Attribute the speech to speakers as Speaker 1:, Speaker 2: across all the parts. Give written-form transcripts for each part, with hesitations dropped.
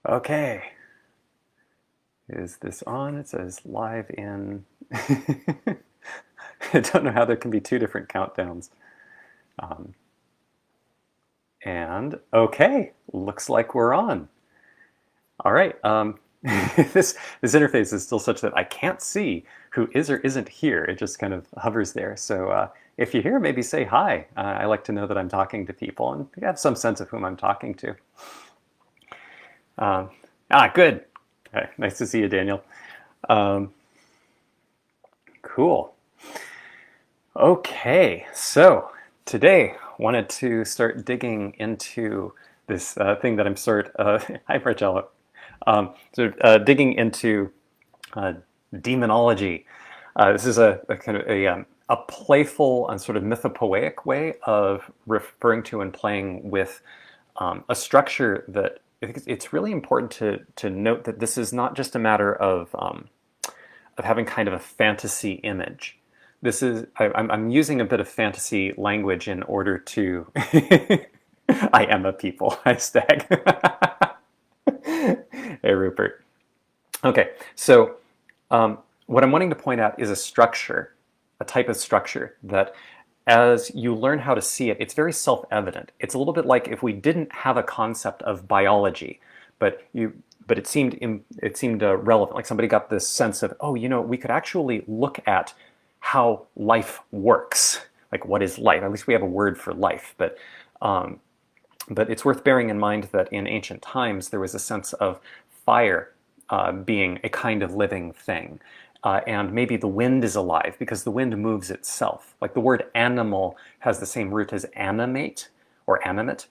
Speaker 1: Okay, is this on? It says live in. I don't know how there can be two different countdowns. Um, and okay, looks like we're on. All right. This interface is still such that I can't see who is or isn't here. It just kind of hovers there. So if you're here, maybe say hi. I like to know that I'm talking to people and have some sense of whom I'm talking to. Um, good. Okay, nice to see you, Daniel. Um, cool. Okay, so today wanted to start digging into this thing that I'm hi Marcello, digging into uh, demonology. This is a kind of a playful and sort of mythopoeic way of referring to and playing with a structure that I think it's really important to note that this is not just a matter of having kind of a fantasy image. This is I'm using a bit of fantasy language in order to I am a people hashtag. Hey Rupert. Okay, so what I'm wanting to point out is a structure, a type of structure that as you learn how to see it, it's very self-evident. It's a little bit like if we didn't have a concept of biology, but it seemed relevant. Like somebody got this sense of, oh, we could actually look at how life works. Like, what is life? At least we have a word for life, but it's worth bearing in mind that in ancient times there was a sense of fire being a kind of living thing. And maybe the wind is alive because the wind moves itself. Like the word animal has the same root as animate or animate,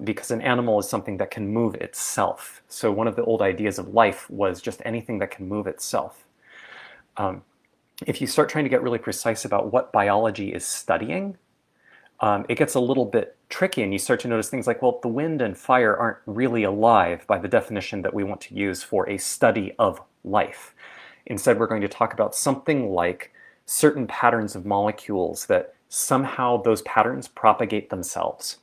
Speaker 1: because an animal is something that can move itself. So one of the old ideas of life was just anything that can move itself. If you start trying to get really precise about what biology is studying, it gets a little bit tricky and you start to notice things like, well, the wind and fire aren't really alive by the definition that we want to use for a study of life. Instead, we're going to talk about something like certain patterns of molecules that somehow those patterns propagate themselves.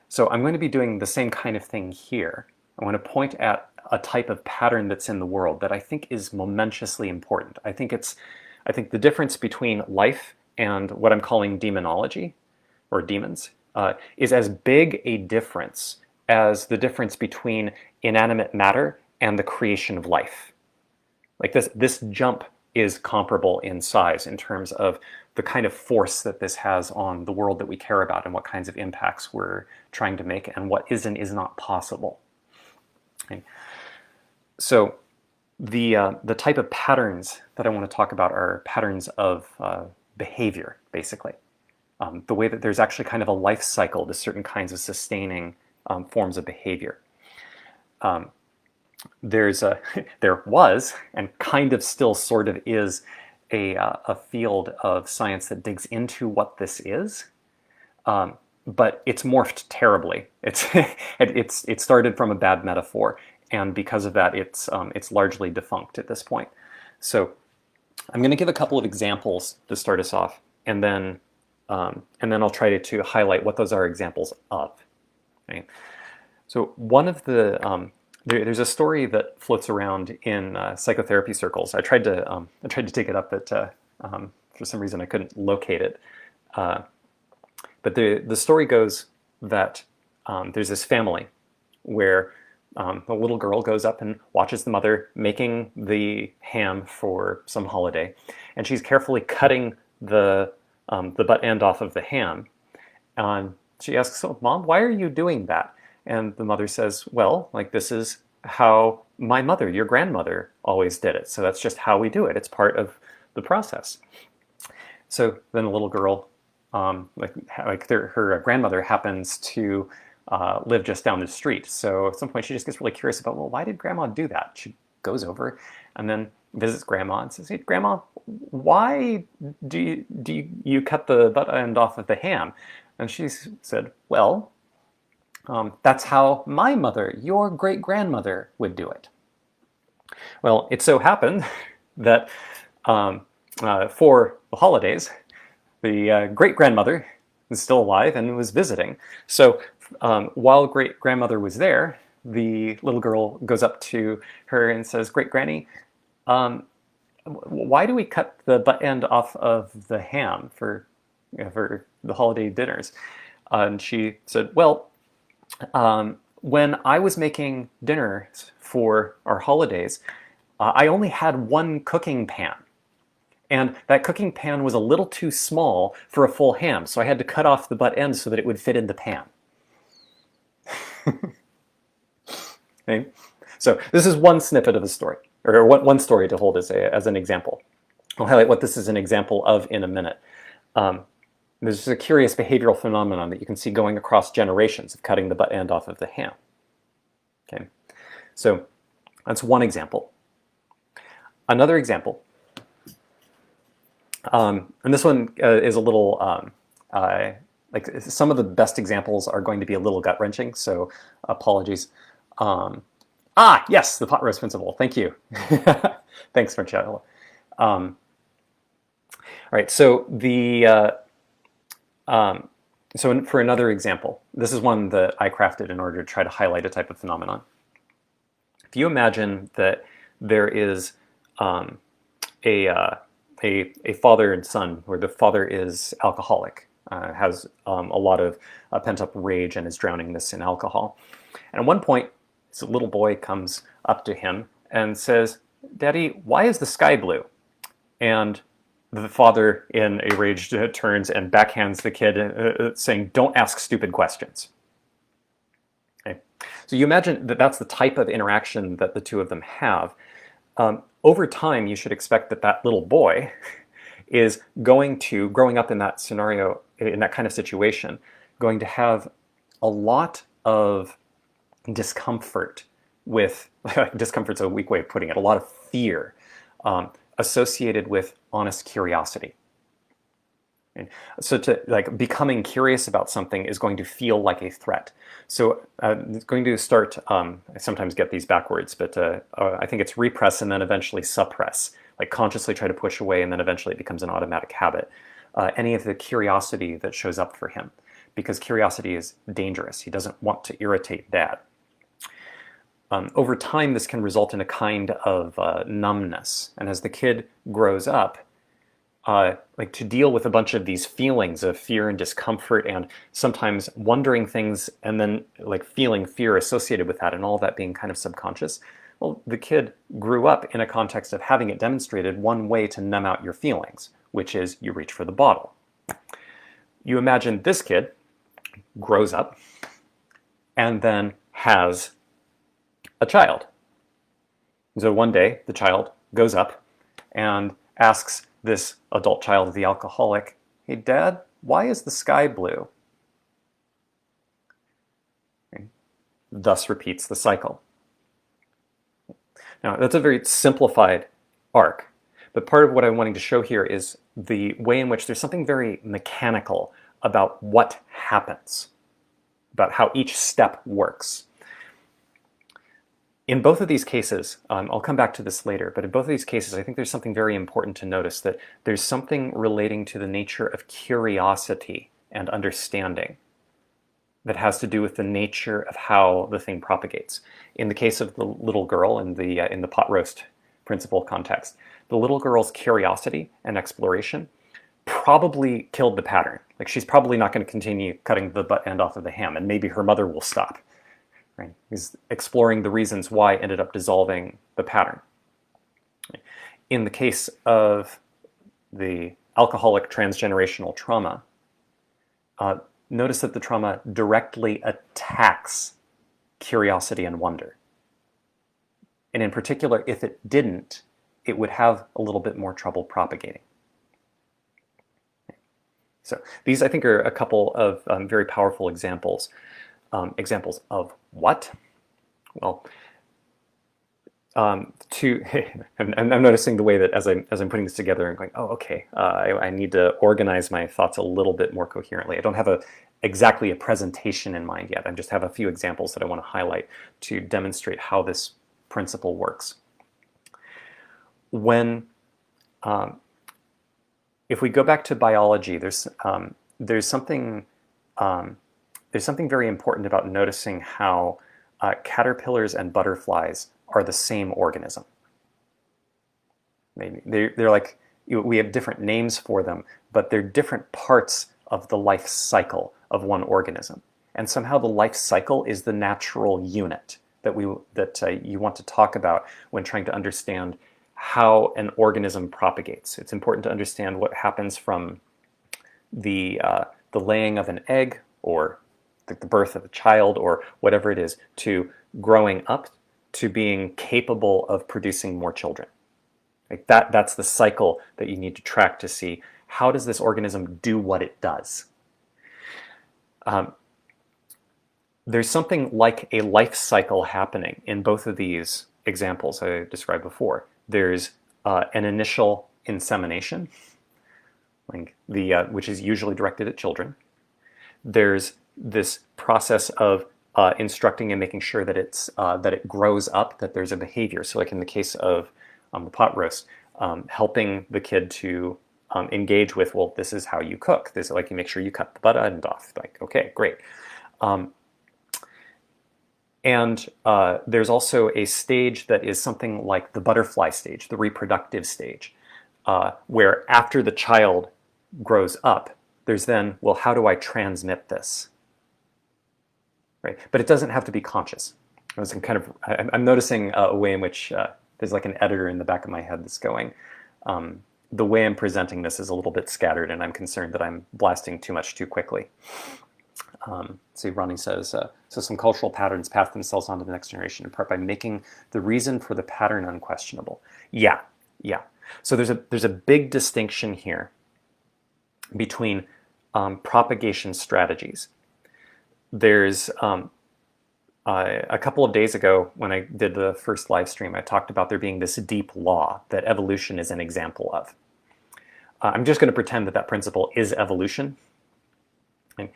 Speaker 1: So I'm going to be doing the same kind of thing here. I want to point at a type of pattern that's in the world that I think is momentously important. I think the difference between life and what I'm calling demonology, or demons, is as big a difference as the difference between inanimate matter and the creation of life. Like this jump is comparable in size in terms of the kind of force that this has on the world that we care about and what kinds of impacts we're trying to make and what is and is not possible. Okay. So the type of patterns that I want to talk about are patterns of behavior, basically. The way that there's actually kind of a life cycle to certain kinds of sustaining forms of behavior. There was, and kind of still sort of is, a field of science that digs into what this is, but it's morphed terribly. It started from a bad metaphor, and because of that, it's largely defunct at this point. So I'm going to give a couple of examples to start us off, and then I'll try to highlight what those are examples of. Okay? So one of the there's a story that floats around in psychotherapy circles. I tried to dig it up, but for some reason I couldn't locate it. But the story goes that there's this family where a little girl goes up and watches the mother making the ham for some holiday, and she's carefully cutting the butt end off of the ham. She asks, "So, Mom, why are you doing that?" And the mother says, well, like this is how my mother, your grandmother, always did it. So that's just how we do it. It's part of the process. So then the little girl, her grandmother happens to live just down the street. So at some point she just gets really curious about, well, why did Grandma do that? She goes over and then visits Grandma and says, "Hey, Grandma, why do you cut the butt end off of the ham?" And she said, well, that's how my mother, your great-grandmother, would do it. Well, it so happened that for the holidays, the great-grandmother was still alive and was visiting. So while great-grandmother was there, the little girl goes up to her and says, "Great Granny, um, why do we cut the butt end off of the ham for the holiday dinners?" And she said, "Well, when I was making dinners for our holidays, I only had one cooking pan. And that cooking pan was a little too small for a full ham, so I had to cut off the butt end so that it would fit in the pan." Okay? So this is one snippet of a story, or one story to hold as an example. I'll highlight what this is an example of in a minute. There's a curious behavioral phenomenon that you can see going across generations of cutting the butt end off of the ham. Okay, so that's one example. Another example, and this one is a little, like some of the best examples are going to be a little gut-wrenching, so apologies. Yes, the pot roast principle. Thank you. Thanks, Marcello. All right, so for another example, this is one that I crafted in order to try to highlight a type of phenomenon. If you imagine that there is a father and son, where the father is alcoholic, has a lot of pent-up rage and is drowning this in alcohol. And at one point, this little boy comes up to him and says, "Daddy, why is the sky blue?" And the father, in a rage, turns and backhands the kid, saying, "Don't ask stupid questions." Okay? So you imagine that that's the type of interaction that the two of them have. Over time, you should expect that that little boy is growing up in that scenario, in that kind of situation, going to have a lot of discomfort with, discomfort's a weak way of putting it, a lot of fear associated with honest curiosity. And so becoming curious about something is going to feel like a threat. So it's going to start, I sometimes get these backwards, but I think it's repress and then eventually suppress, like consciously try to push away and then eventually it becomes an automatic habit. Any of the curiosity that shows up for him, because curiosity is dangerous. He doesn't want to irritate Dad. Over time, this can result in a kind of numbness. And as the kid grows up, like to deal with a bunch of these feelings of fear and discomfort and sometimes wondering things and then like feeling fear associated with that and all that being kind of subconscious, well, the kid grew up in a context of having it demonstrated one way to numb out your feelings, which is you reach for the bottle. You imagine this kid grows up and then has a child. So one day the child goes up and asks this adult child, the alcoholic, "Hey Dad, why is the sky blue?" Okay. Thus repeats the cycle. Now that's a very simplified arc, but part of what I'm wanting to show here is the way in which there's something very mechanical about what happens, about how each step works. In both of these cases, I'll come back to this later, but in both of these cases, I think there's something very important to notice, that there's something relating to the nature of curiosity and understanding that has to do with the nature of how the thing propagates. In the case of the little girl in the pot roast principle context, the little girl's curiosity and exploration probably killed the pattern. Like she's probably not going to continue cutting the butt end off of the ham, and maybe her mother will stop. Right? He's exploring the reasons why it ended up dissolving the pattern. In the case of the alcoholic transgenerational trauma, notice that the trauma directly attacks curiosity and wonder. And in particular, if it didn't, it would have a little bit more trouble propagating. So these, I think, are a couple of very powerful examples. Examples of what? Well, I'm noticing the way that as I'm putting this together, I'm going, oh, okay, I need to organize my thoughts a little bit more coherently. I don't have exactly a presentation in mind yet. I just have a few examples that I want to highlight to demonstrate how this principle works. If we go back to biology, there's something very important about noticing how caterpillars and butterflies are the same organism. They're like, we have different names for them, but they're different parts of the life cycle of one organism. And somehow the life cycle is the natural unit that you want to talk about when trying to understand how an organism propagates. It's important to understand what happens from the laying of an egg, or the birth of a child, or whatever it is, to growing up, to being capable of producing more children. Like that's the cycle that you need to track to see how does this organism do what it does. There's something like a life cycle happening in both of these examples I described before. There's an initial insemination, like which is usually directed at children. There's this process of instructing and making sure that that it grows up, that there's a behavior. So like in the case of the pot roast, helping the kid to engage with, well, this is how you cook. This is like, you make sure you cut the butt end off. Like, okay, great. And there's also a stage that is something like the butterfly stage, the reproductive stage, where after the child grows up, there's then, well, how do I transmit this? Right? But it doesn't have to be conscious. I'm noticing a way in which there's like an editor in the back of my head that's going, the way I'm presenting this is a little bit scattered, and I'm concerned that I'm blasting too much too quickly. See, Ronnie says, so some cultural patterns pass themselves on to the next generation, in part by making the reason for the pattern unquestionable. Yeah. So there's a big distinction here between propagation strategies. There's a couple of days ago when I did the first live stream, I talked about there being this deep law that evolution is an example of. I'm just going to pretend that principle is evolution. Okay.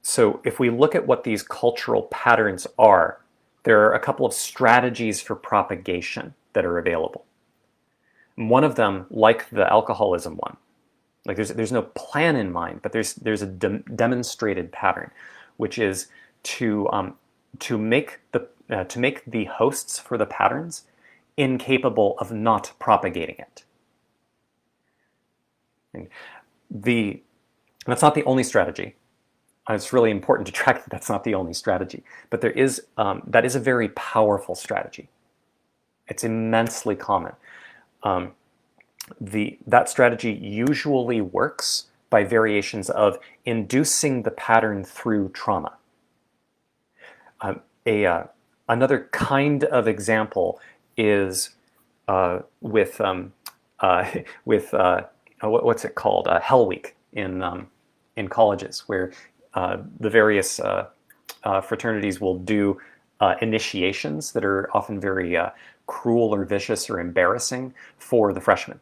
Speaker 1: So if we look at what these cultural patterns are, there are a couple of strategies for propagation that are available. One of them, like the alcoholism one, like there's no plan in mind, but there's a demonstrated pattern, which is to make the hosts for the patterns incapable of not propagating it. And that's not the only strategy. It's really important to track that that's not the only strategy, but that is a very powerful strategy. It's immensely common. That strategy usually works by variations of inducing the pattern through trauma. Another kind of example is with what's it called? Hell Week in colleges, where the various fraternities will do initiations that are often very cruel or vicious or embarrassing for the freshmen.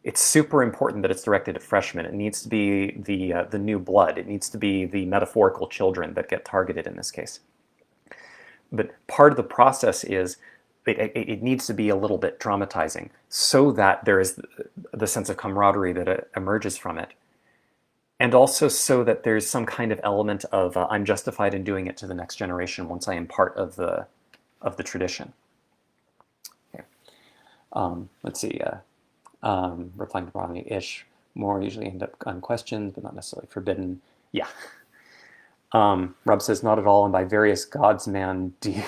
Speaker 1: It's super important that it's directed at freshmen. It needs to be the new blood. It needs to be the metaphorical children that get targeted in this case. But part of the process is it needs to be a little bit dramatizing so that there is the sense of camaraderie that emerges from it. And also so that there's some kind of element of I'm justified in doing it to the next generation once I am part of the tradition. Okay. Let's see. Replying to Brahmi-ish, more usually end up unquestioned, but not necessarily forbidden. Yeah. Rob says, not at all, and by various gods, man, do you...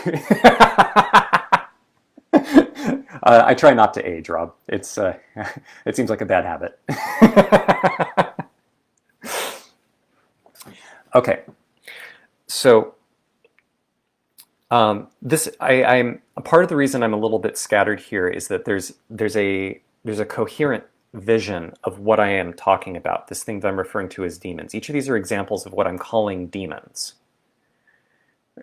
Speaker 1: I try not to age, Rob. It seems like a bad habit. Okay, so I'm a part of the reason I'm a little bit scattered here is that there's a coherent vision of what I am talking about, this thing that I'm referring to as demons. Each of these are examples of what I'm calling demons.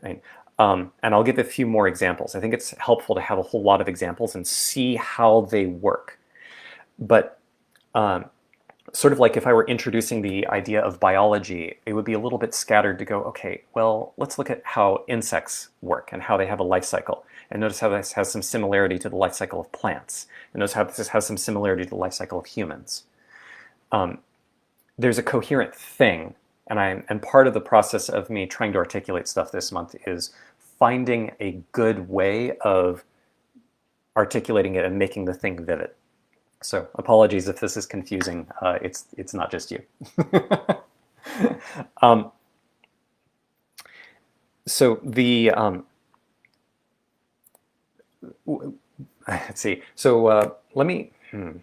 Speaker 1: Right? And I'll give a few more examples. I think it's helpful to have a whole lot of examples and see how they work. But sort of like if I were introducing the idea of biology, it would be a little bit scattered to go, okay, well, let's look at how insects work and how they have a life cycle. And notice how this has some similarity to the life cycle of plants. And notice how this has some similarity to the life cycle of humans. There's a coherent thing And part of the process of me trying to articulate stuff this month is finding a good way of articulating it and making the thing vivid. So apologies if this is confusing. It's not just you. So the let's see. So let me. I'm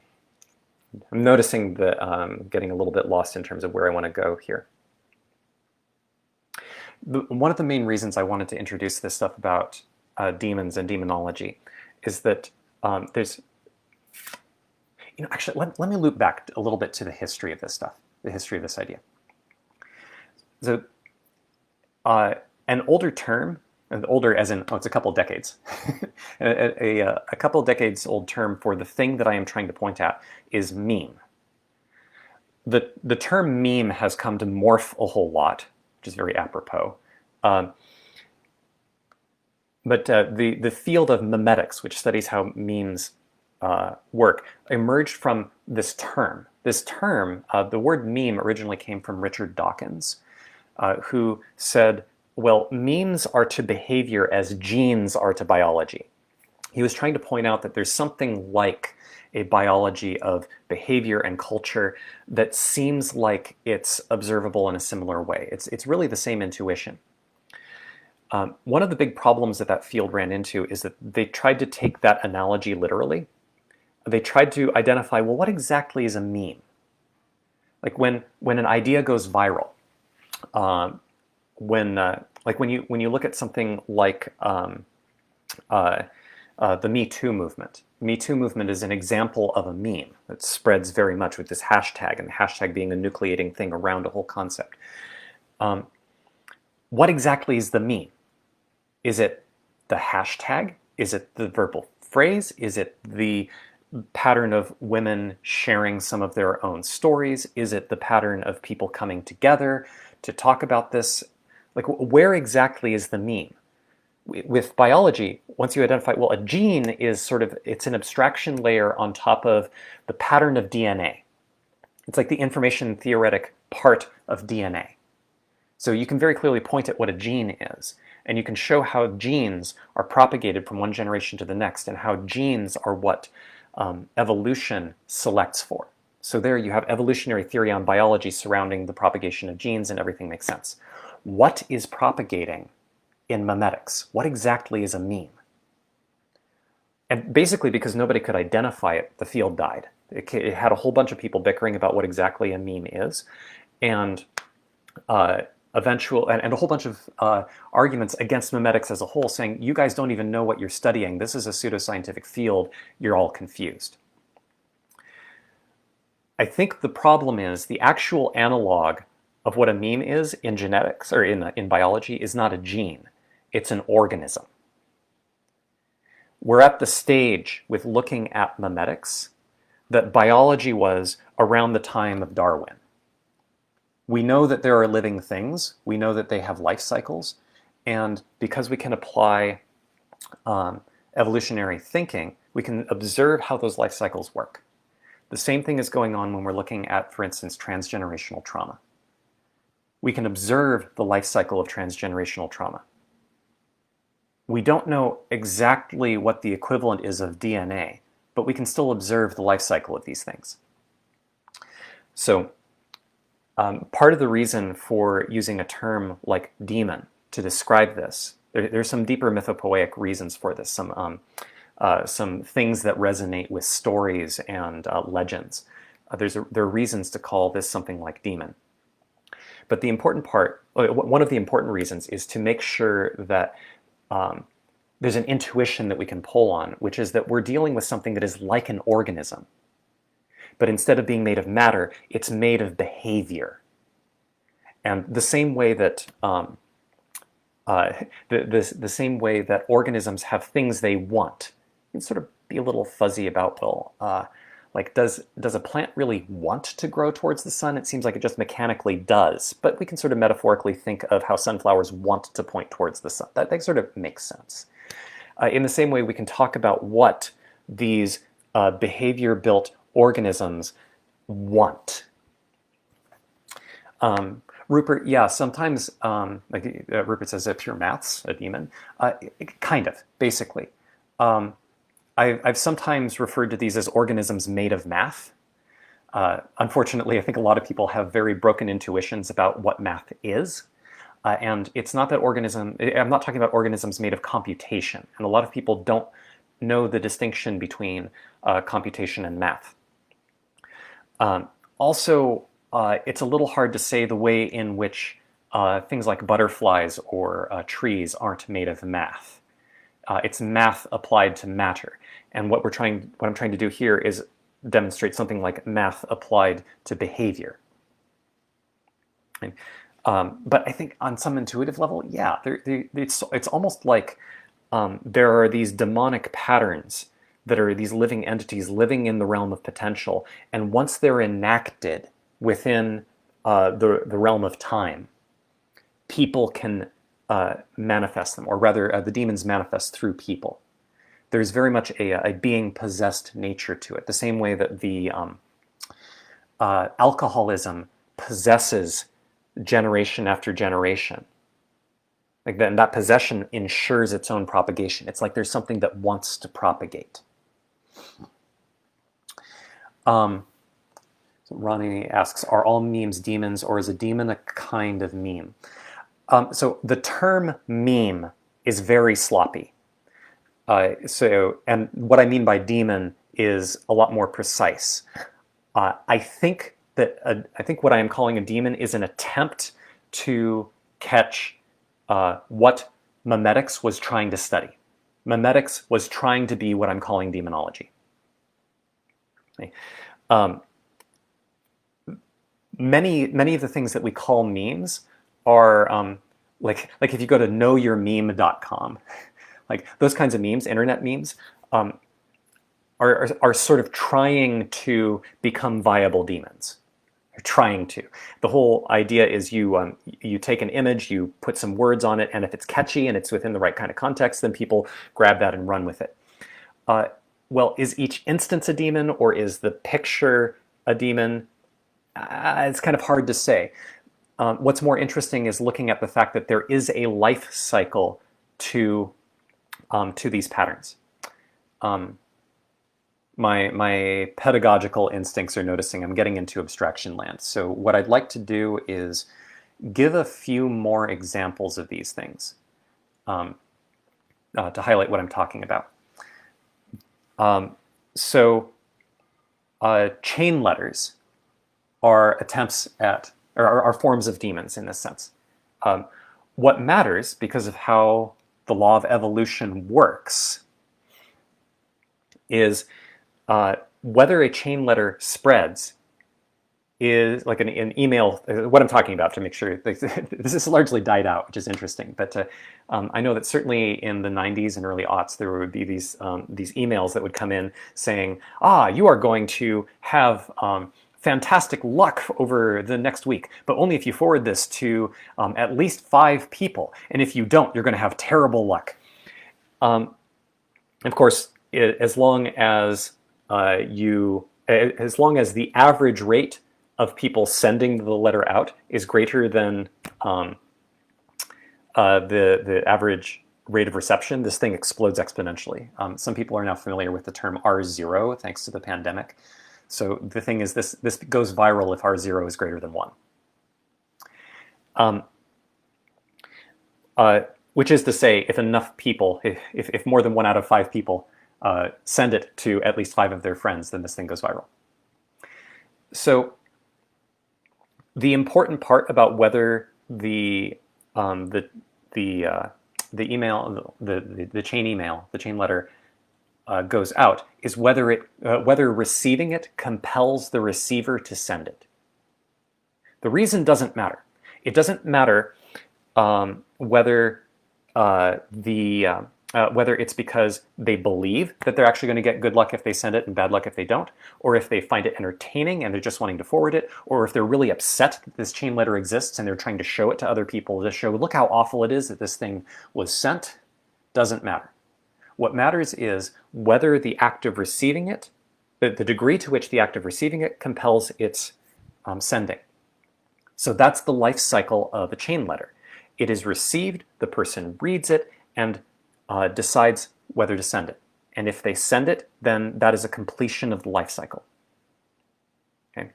Speaker 1: noticing that I'm getting a little bit lost in terms of where I want to go here. One of the main reasons I wanted to introduce this stuff about demons and demonology is that there's, actually, let me loop back a little bit to the history of this stuff, the history of this idea. So, an older term, and older as in, it's a couple decades, a couple decades old term for the thing that I am trying to point at is meme. The term meme has come to morph a whole lot, which is very apropos. But the field of memetics, which studies how memes work, emerged from this term. This term, the word meme originally came from Richard Dawkins, who said, well, memes are to behavior as genes are to biology. He was trying to point out that there's something like a biology of behavior and culture that seems like it's observable in a similar way. It's really the same intuition. One of the big problems that field ran into is that they tried to take that analogy literally. They tried to identify, well, what exactly is a meme? Like when an idea goes viral, like when you look at something like the Me Too movement. Me Too movement is an example of a meme that spreads very much with this hashtag, and the hashtag being a nucleating thing around a whole concept. What exactly is the meme? Is it the hashtag? Is it the verbal phrase? Is it the pattern of women sharing some of their own stories? Is it the pattern of people coming together to talk about this? Like, where exactly is the meme? With biology, once you identify, well, a gene is it's an abstraction layer on top of the pattern of DNA. It's like the information theoretic part of DNA. So you can very clearly point at what a gene is, and you can show how genes are propagated from one generation to the next, and how genes are what evolution selects for. So there you have evolutionary theory on biology surrounding the propagation of genes, and everything makes sense. What is propagating in memetics? What exactly is a meme? And basically, because nobody could identify it, the field died. It had a whole bunch of people bickering about what exactly a meme is, and and a whole bunch of arguments against memetics as a whole, saying, you guys don't even know what you're studying. This is a pseudoscientific field. You're all confused. I think the problem is the actual analog of what a meme is in genetics, or in biology, is not a gene. It's an organism. We're at the stage with looking at memetics that biology was around the time of Darwin. We know that there are living things. We know that they have life cycles. And because we can apply evolutionary thinking, we can observe how those life cycles work. The same thing is going on when we're looking at, for instance, transgenerational trauma. We can observe the life cycle of transgenerational trauma. We don't know exactly what the equivalent is of DNA, but we can still observe the life cycle of these things. So part of the reason for using a term like demon to describe this, there's some deeper mythopoeic reasons for this, some things that resonate with stories and legends. There are reasons to call this something like demon. But the important part, one of the important reasons, is to make sure that there's an intuition that we can pull on, which is that we're dealing with something that is like an organism. But instead of being made of matter, it's made of behavior. And the same way that the same way that organisms have things they want, you can sort of be a little fuzzy about, well, like does a plant really want to grow towards the sun? It seems like it just mechanically does, but we can sort of metaphorically think of how sunflowers want to point towards the sun. That sort of makes sense. In the same way, we can talk about what these behavior-built organisms want. Rupert, yeah, sometimes, like Rupert says, pure math's a demon. Kind of, basically. Um, I've sometimes referred to these as organisms made of math. Unfortunately, I think a lot of people have very broken intuitions about what math is. And it's not that I'm not talking about organisms made of computation. And a lot of people don't know the distinction between computation and math. Also, it's a little hard to say the way in which things like butterflies or trees aren't made of math. It's math applied to matter. And what I'm trying to do here is demonstrate something like math applied to behavior. And, but I think on some intuitive level, yeah, it's almost like there are these demonic patterns that are these living entities living in the realm of potential, and once they're enacted within the realm of time, people can manifest them, or rather, the demons manifest through people. There's very much a being possessed nature to it, the same way that the alcoholism possesses generation after generation. Like that, and that possession ensures its own propagation. It's like there's something that wants to propagate. So Ronnie asks, are all memes demons, or is a demon a kind of meme? So the term meme is very sloppy. And what I mean by demon is a lot more precise. I think what I am calling a demon is an attempt to catch what memetics was trying to study. Memetics was trying to be what I'm calling demonology. Okay. Many of the things that we call memes are like if you go to knowyourmeme.com, like those kinds of memes, internet memes, are sort of trying to become viable demons. They're trying to. The whole idea is you take an image, you put some words on it, and if it's catchy and it's within the right kind of context, then people grab that and run with it. Well, is each instance a demon, or is the picture a demon? It's kind of hard to say. What's more interesting is looking at the fact that there is a life cycle to these patterns. My pedagogical instincts are noticing I'm getting into abstraction land. So what I'd like to do is give a few more examples of these things to highlight what I'm talking about. Chain letters are attempts at, or are forms of demons in this sense. What matters, because of how the law of evolution works, is whether a chain letter spreads is like an email. What I'm talking about, to make sure this is largely died out, which is interesting. But I know that certainly in the 90s and early aughts, there would be these emails that would come in saying, you are going to have fantastic luck over the next week, but only if you forward this to at least 5 people. And if you don't, you're going to have terrible luck. Of course, as long as the average rate of people sending the letter out is greater than the average rate of reception, this thing explodes exponentially. Some people are now familiar with the term R0 thanks to the pandemic. So the thing is, this goes viral if R0 is greater than 1. Which is to say, if enough people, if more than 1 out of 5 people send it to at least 5 of their friends, then this thing goes viral. So the important part about whether the email, the chain email, the chain letter goes out is whether receiving it compels the receiver to send it. The reason doesn't matter. It doesn't matter whether whether it's because they believe that they're actually going to get good luck if they send it and bad luck if they don't, or if they find it entertaining and they're just wanting to forward it, or if they're really upset that this chain letter exists and they're trying to show it to other people to show, look how awful it is that this thing was sent. Doesn't matter. What matters is whether the act of receiving it, the degree to which the act of receiving it compels its sending. So that's the life cycle of a chain letter. It is received, the person reads it, and decides whether to send it. And if they send it, then that is a completion of the life cycle. Okay,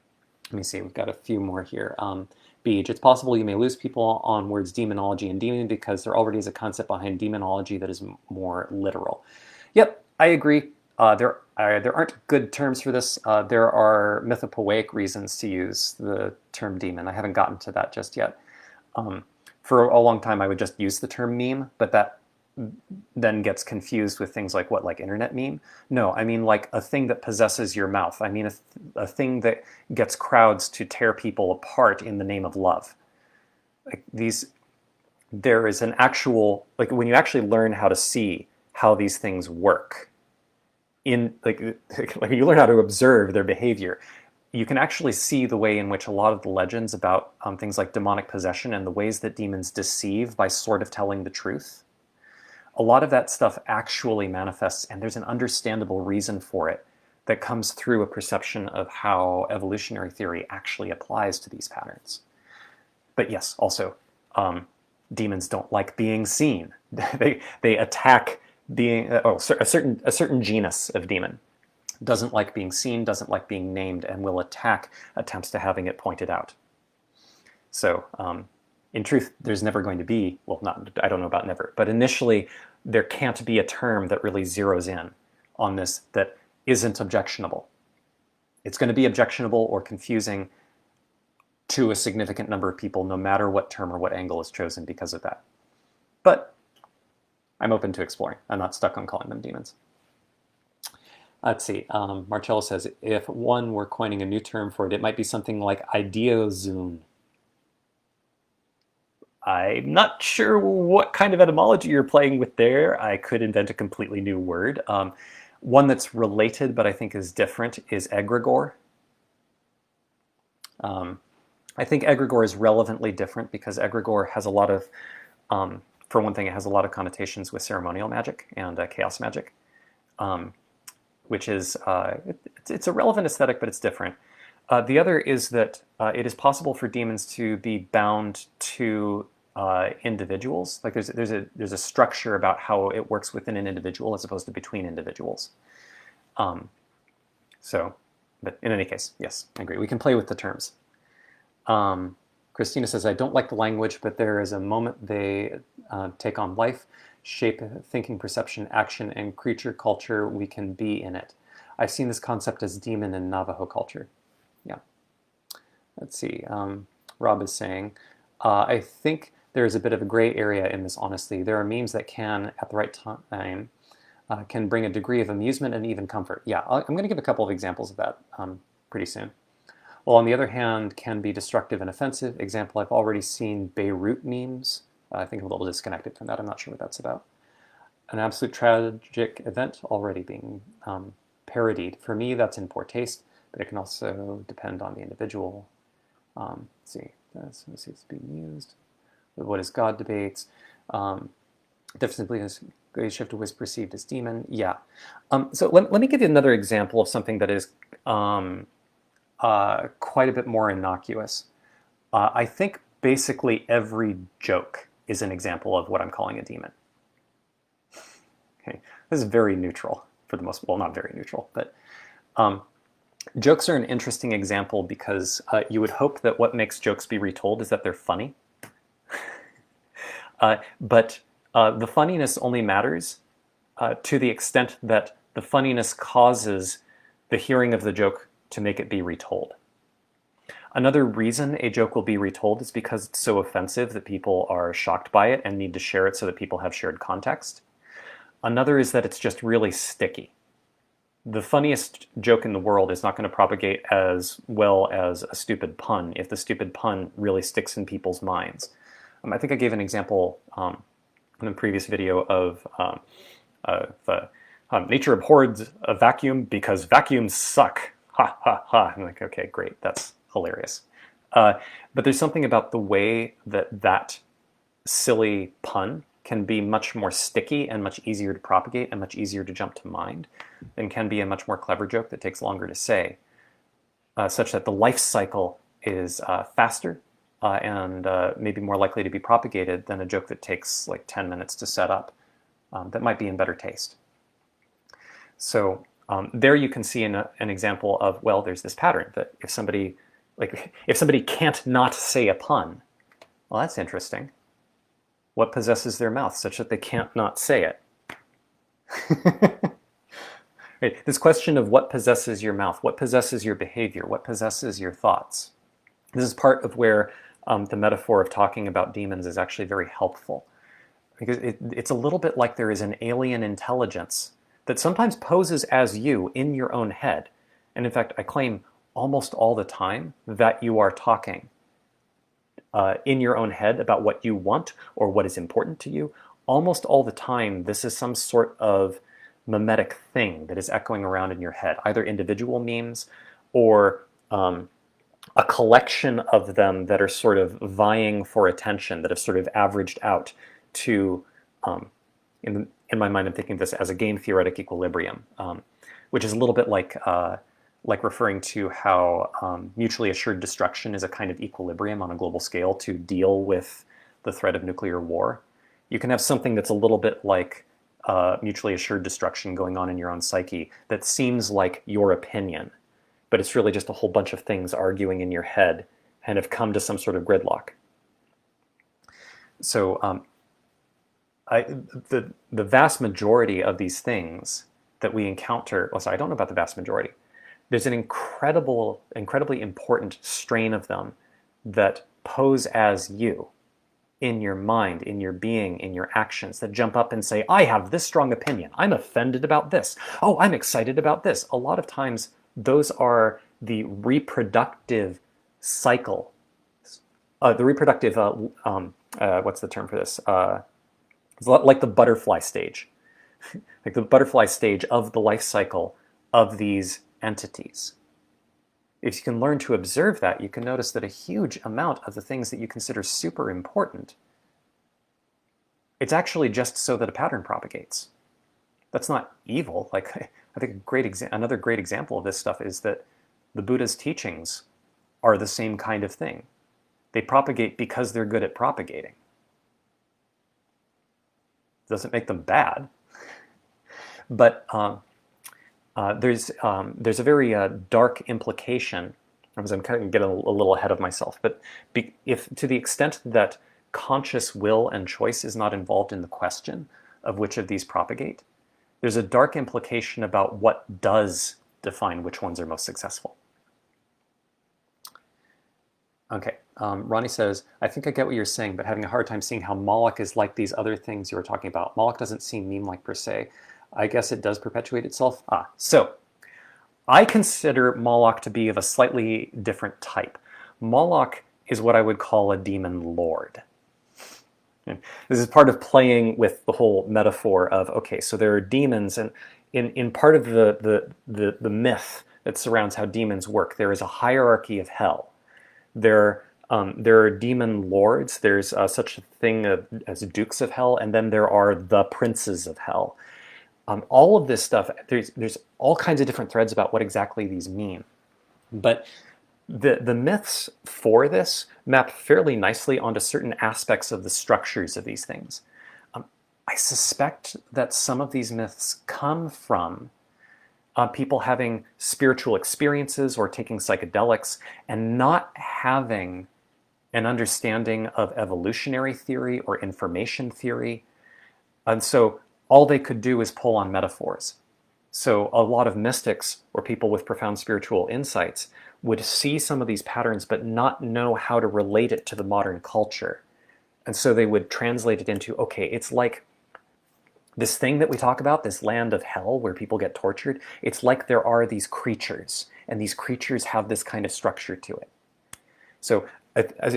Speaker 1: let me see, we've got a few more here. Beej, it's possible you may lose people on words demonology and demon because there already is a concept behind demonology that is more literal. Yep, I agree. There aren't good terms for this. There are mythopoeic reasons to use the term demon. I haven't gotten to that just yet. For a long time, I would just use the term meme, but that then gets confused with things like what, like internet meme? No, I mean like a thing that possesses your mouth. I mean a thing that gets crowds to tear people apart in the name of love. Like there is an actual, like when you actually learn how to see how these things work, like you learn how to observe their behavior, you can actually see the way in which a lot of the legends about things like demonic possession and the ways that demons deceive by sort of telling the truth. A lot of that stuff actually manifests, and there's an understandable reason for it that comes through a perception of how evolutionary theory actually applies to these patterns. But yes, also, demons don't like being seen. They attack being, a certain genus of demon doesn't like being seen, doesn't like being named, and will attack attempts to having it pointed out. So, in truth, there's never going to be, well, I don't know about never, but initially there can't be a term that really zeroes in on this that isn't objectionable. It's going to be objectionable or confusing to a significant number of people, no matter what term or what angle is chosen because of that. But I'm open to exploring. I'm not stuck on calling them demons. Let's see. Marcello says, if one were coining a new term for it, it might be something like ideozoon. I'm not sure what kind of etymology you're playing with there. I could invent a completely new word. One that's related, but I think is different, is egregore. I think egregore is relevantly different because egregore has a lot of, for one thing, it has a lot of connotations with ceremonial magic and chaos magic, which is, it's a relevant aesthetic, but it's different. The other is that it is possible for demons to be bound to individuals. Like there's a structure about how it works within an individual as opposed to between individuals. But in any case, yes, I agree. We can play with the terms. Christina says, I don't like the language, but there is a moment they take on life, shape, thinking, perception, action, and creature culture. We can be in it. I've seen this concept as demon in Navajo culture. Yeah. Let's see. Rob is saying, I think there's a bit of a gray area in this, honestly. There are memes that can, at the right time, can bring a degree of amusement and even comfort. Yeah, I'm going to give a couple of examples of that pretty soon. While on the other hand, can be destructive and offensive. Example, I've already seen Beirut memes. I think I'm a little disconnected from that. I'm not sure what that's about. An absolute tragic event already being parodied. For me, that's in poor taste, but it can also depend on the individual. Let's see, this is being used. What is God debates. Definitely has shift was perceived as demon. Yeah. So let me give you another example of something that is quite a bit more innocuous. I think basically every joke is an example of what I'm calling a demon. Okay, this is very neutral for the most, well, not very neutral, but jokes are an interesting example because you would hope that what makes jokes be retold is that they're funny. But the funniness only matters to the extent that the funniness causes the hearing of the joke to make it be retold. Another reason a joke will be retold is because it's so offensive that people are shocked by it and need to share it so that people have shared context. Another is that it's just really sticky. The funniest joke in the world is not going to propagate as well as a stupid pun if the stupid pun really sticks in people's minds. I think I gave an example in a previous video of nature abhors a vacuum because vacuums suck. Ha, ha, ha. I'm like, okay, great. That's hilarious. But there's something about the way that silly pun can be much more sticky and much easier to propagate and much easier to jump to mind than can be a much more clever joke that takes longer to say, such that the life cycle is faster and maybe more likely to be propagated than a joke that takes like 10 minutes to set up, that might be in better taste. So there you can see an example of, well, there's this pattern that if somebody can't not say a pun, well, that's interesting. What possesses their mouth such that they can't not say it? Right. This question of what possesses your mouth, what possesses your behavior, what possesses your thoughts. This is part of where the metaphor of talking about demons is actually very helpful. Because it's a little bit like there is an alien intelligence that sometimes poses as you in your own head. And in fact, I claim almost all the time that you are talking in your own head about what you want or what is important to you. Almost all the time, this is some sort of mimetic thing that is echoing around in your head, either individual memes or a collection of them that are sort of vying for attention, that have sort of averaged out to, in my mind, I'm thinking of this as a game theoretic equilibrium, which is a little bit like referring to how mutually assured destruction is a kind of equilibrium on a global scale to deal with the threat of nuclear war. You can have something that's a little bit like mutually assured destruction going on in your own psyche that seems like your opinion, but it's really just a whole bunch of things arguing in your head and have come to some sort of gridlock. So the vast majority of these things that we encounter, well, sorry, I don't know about the vast majority. There's an incredibly important strain of them that pose as you in your mind, in your being, in your actions, that jump up and say, I have this strong opinion. I'm offended about this. Oh, I'm excited about this. A lot of times, those are the reproductive cycle. The reproductive, what's the term for this? It's a lot like the butterfly stage. Like the butterfly stage of the life cycle of these entities. If you can learn to observe that, you can notice that a huge amount of the things that you consider super important, it's actually just so that a pattern propagates. That's not evil. Like, I think another great example of this stuff is that the Buddha's teachings are the same kind of thing. They propagate because they're good at propagating. Doesn't make them bad, but there's a very dark implication. As I'm kind of getting a little ahead of myself, but if to the extent that conscious will and choice is not involved in the question of which of these propagate, there's a dark implication about what does define which ones are most successful. Okay, Ronnie says, I think I get what you're saying, but having a hard time seeing how Moloch is like these other things you were talking about. Moloch doesn't seem meme-like per se. I guess it does perpetuate itself. So I consider Moloch to be of a slightly different type. Moloch is what I would call a demon lord. And this is part of playing with the whole metaphor of, okay, so there are demons, and in part of the myth that surrounds how demons work, there is a hierarchy of hell. There are demon lords. There's such a thing as dukes of hell, and then there are the princes of hell. All of this stuff, there's all kinds of different threads about what exactly these mean. But the myths for this map fairly nicely onto certain aspects of the structures of these things. I suspect that some of these myths come from people having spiritual experiences or taking psychedelics and not having an understanding of evolutionary theory or information theory. And so all they could do is pull on metaphors. So a lot of mystics or people with profound spiritual insights would see some of these patterns but not know how to relate it to the modern culture. And so they would translate it into, okay, it's like this thing that we talk about, this land of hell where people get tortured, it's like there are these creatures, and these creatures have this kind of structure to it. So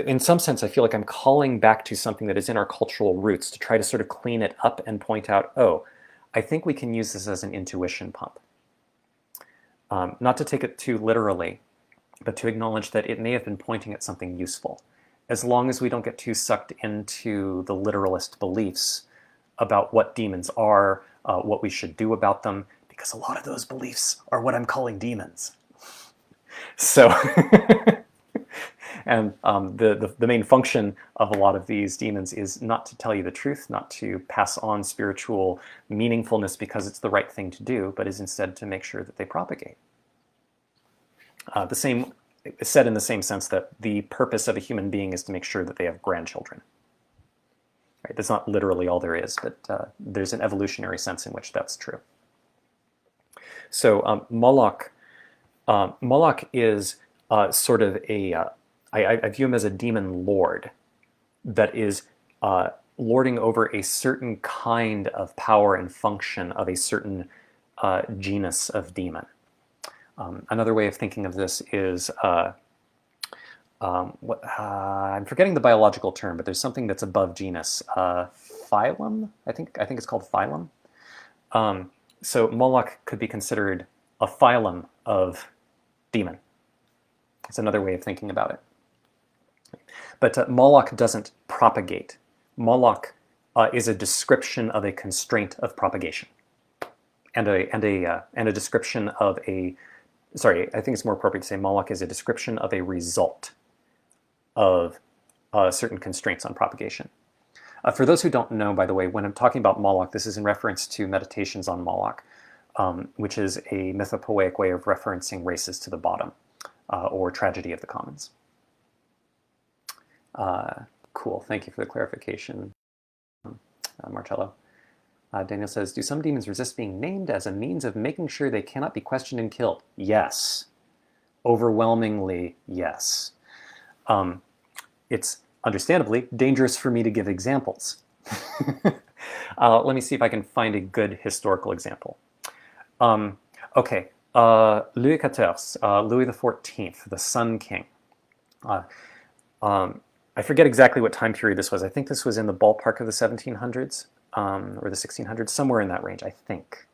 Speaker 1: in some sense, I feel like I'm calling back to something that is in our cultural roots to try to sort of clean it up and point out, oh, I think we can use this as an intuition pump. Not to take it too literally, but to acknowledge that it may have been pointing at something useful, as long as we don't get too sucked into the literalist beliefs about what demons are, what we should do about them, because a lot of those beliefs are what I'm calling demons. So, And the main function of a lot of these demons is not to tell you the truth, not to pass on spiritual meaningfulness because it's the right thing to do, but is instead to make sure that they propagate. The same said in the same sense that the purpose of a human being is to make sure that they have grandchildren. Right? That's not literally all there is, but there's an evolutionary sense in which that's true. So Moloch is sort of I view him as a demon lord that is lording over a certain kind of power and function of a certain genus of demon. Another way of thinking of this is, I'm forgetting the biological term, but there's something that's above genus. Phylum? I think it's called phylum. So Moloch could be considered a phylum of demon. It's another way of thinking about it. But Moloch doesn't propagate. Moloch is a description of a constraint of propagation, and a description of a. Sorry, I think it's more appropriate to say Moloch is a description of a result of certain constraints on propagation. For those who don't know, by the way, when I'm talking about Moloch, this is in reference to Meditations on Moloch, which is a mythopoeic way of referencing races to the bottom, or tragedy of the commons. Cool, thank you for the clarification, Marcello. Daniel says, do some demons resist being named as a means of making sure they cannot be questioned and killed? Yes. Overwhelmingly, yes. It's understandably dangerous for me to give examples. Let me see if I can find a good historical example. Okay, Louis XIV, Louis XIV, the Sun King. I forget exactly what time period this was. I think this was in the ballpark of the 1700s. Or the 1600s, somewhere in that range, I think.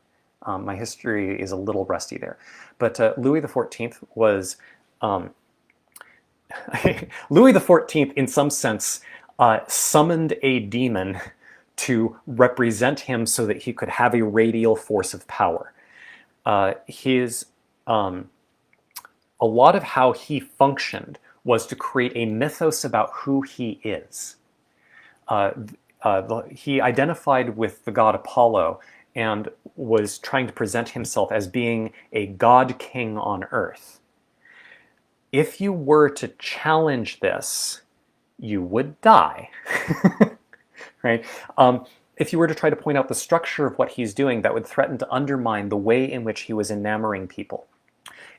Speaker 1: My history is a little rusty there. But Louis XIV was... Louis XIV, in some sense, summoned a demon to represent him so that he could have a radial force of power. A lot of how he functioned was to create a mythos about who he is. He identified with the god Apollo and was trying to present himself as being a god king on earth. If you were to challenge this, you would die. Right? If you were to try to point out the structure of what he's doing, that would threaten to undermine the way in which he was enamoring people.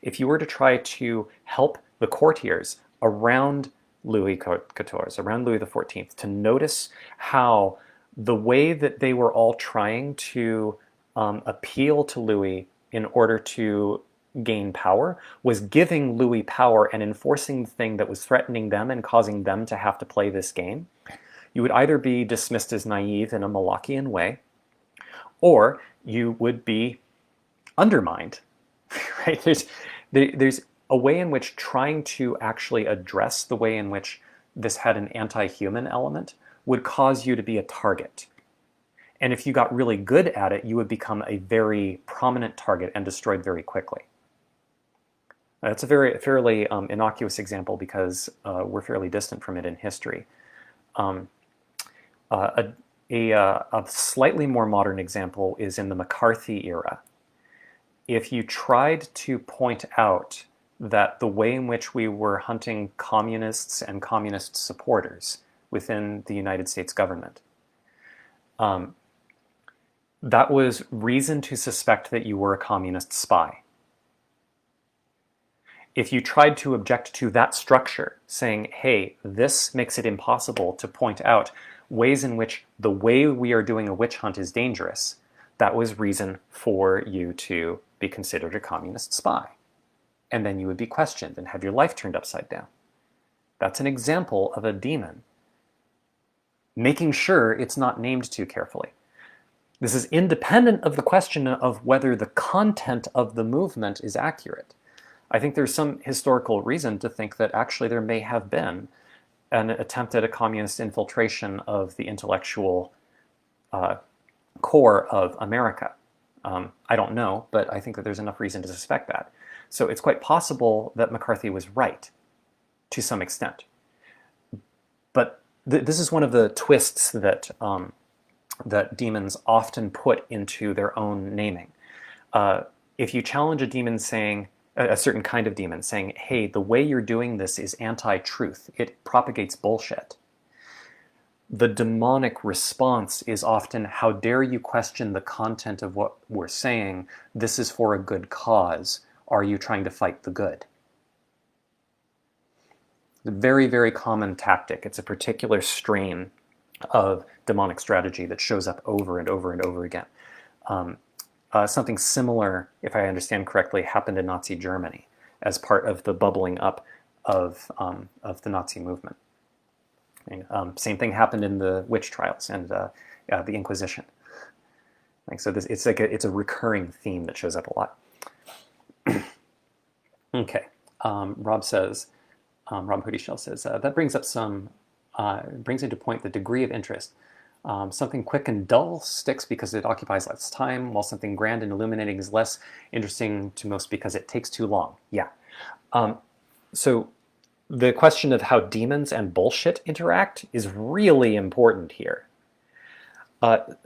Speaker 1: If you were to try to help the courtiers around Louis XIV, around Louis XIV, to notice how the way that they were all trying to appeal to Louis in order to gain power was giving Louis power and enforcing the thing that was threatening them and causing them to have to play this game, you would either be dismissed as naive in a Molochian way, or you would be undermined. Right? There's a way in which trying to actually address the way in which this had an anti-human element would cause you to be a target. And if you got really good at it, you would become a very prominent target and destroyed very quickly. That's a fairly innocuous example because we're fairly distant from it in history. A slightly more modern example is in the McCarthy era. If you tried to point out that the way in which we were hunting communists and communist supporters within the United States government, that was reason to suspect that you were a communist spy. If you tried to object to that structure, saying, hey, this makes it impossible to point out ways in which the way we are doing a witch hunt is dangerous, that was reason for you to be considered a communist spy. And then you would be questioned and have your life turned upside down. That's an example of a demon making sure it's not named too carefully. This is independent of the question of whether the content of the movement is accurate. I think there's some historical reason to think that actually there may have been an attempt at a communist infiltration of the intellectual core of America. I don't know, but I think that there's enough reason to suspect that. So it's quite possible that McCarthy was right. to some extent. But this is one of the twists that that demons often put into their own naming. If you challenge a demon saying, a certain kind of demon saying, hey, the way you're doing this is anti-truth, it propagates bullshit, the demonic response is often, how dare you question the content of what we're saying? This is for a good cause. Are you trying to fight the good? A very, very common tactic. It's a particular strain of demonic strategy that shows up over and over and over again. Something similar, if I understand correctly, happened in Nazi Germany as part of the bubbling up of the Nazi movement. Same thing happened in the witch trials and the Inquisition. So it's a recurring theme that shows up a lot. Okay, Rob says, Rob Hoodieshell says that brings into point the degree of interest. Something quick and dull sticks because it occupies less time, while something grand and illuminating is less interesting to most because it takes too long. Yeah. So the question of how demons and bullshit interact is really important here.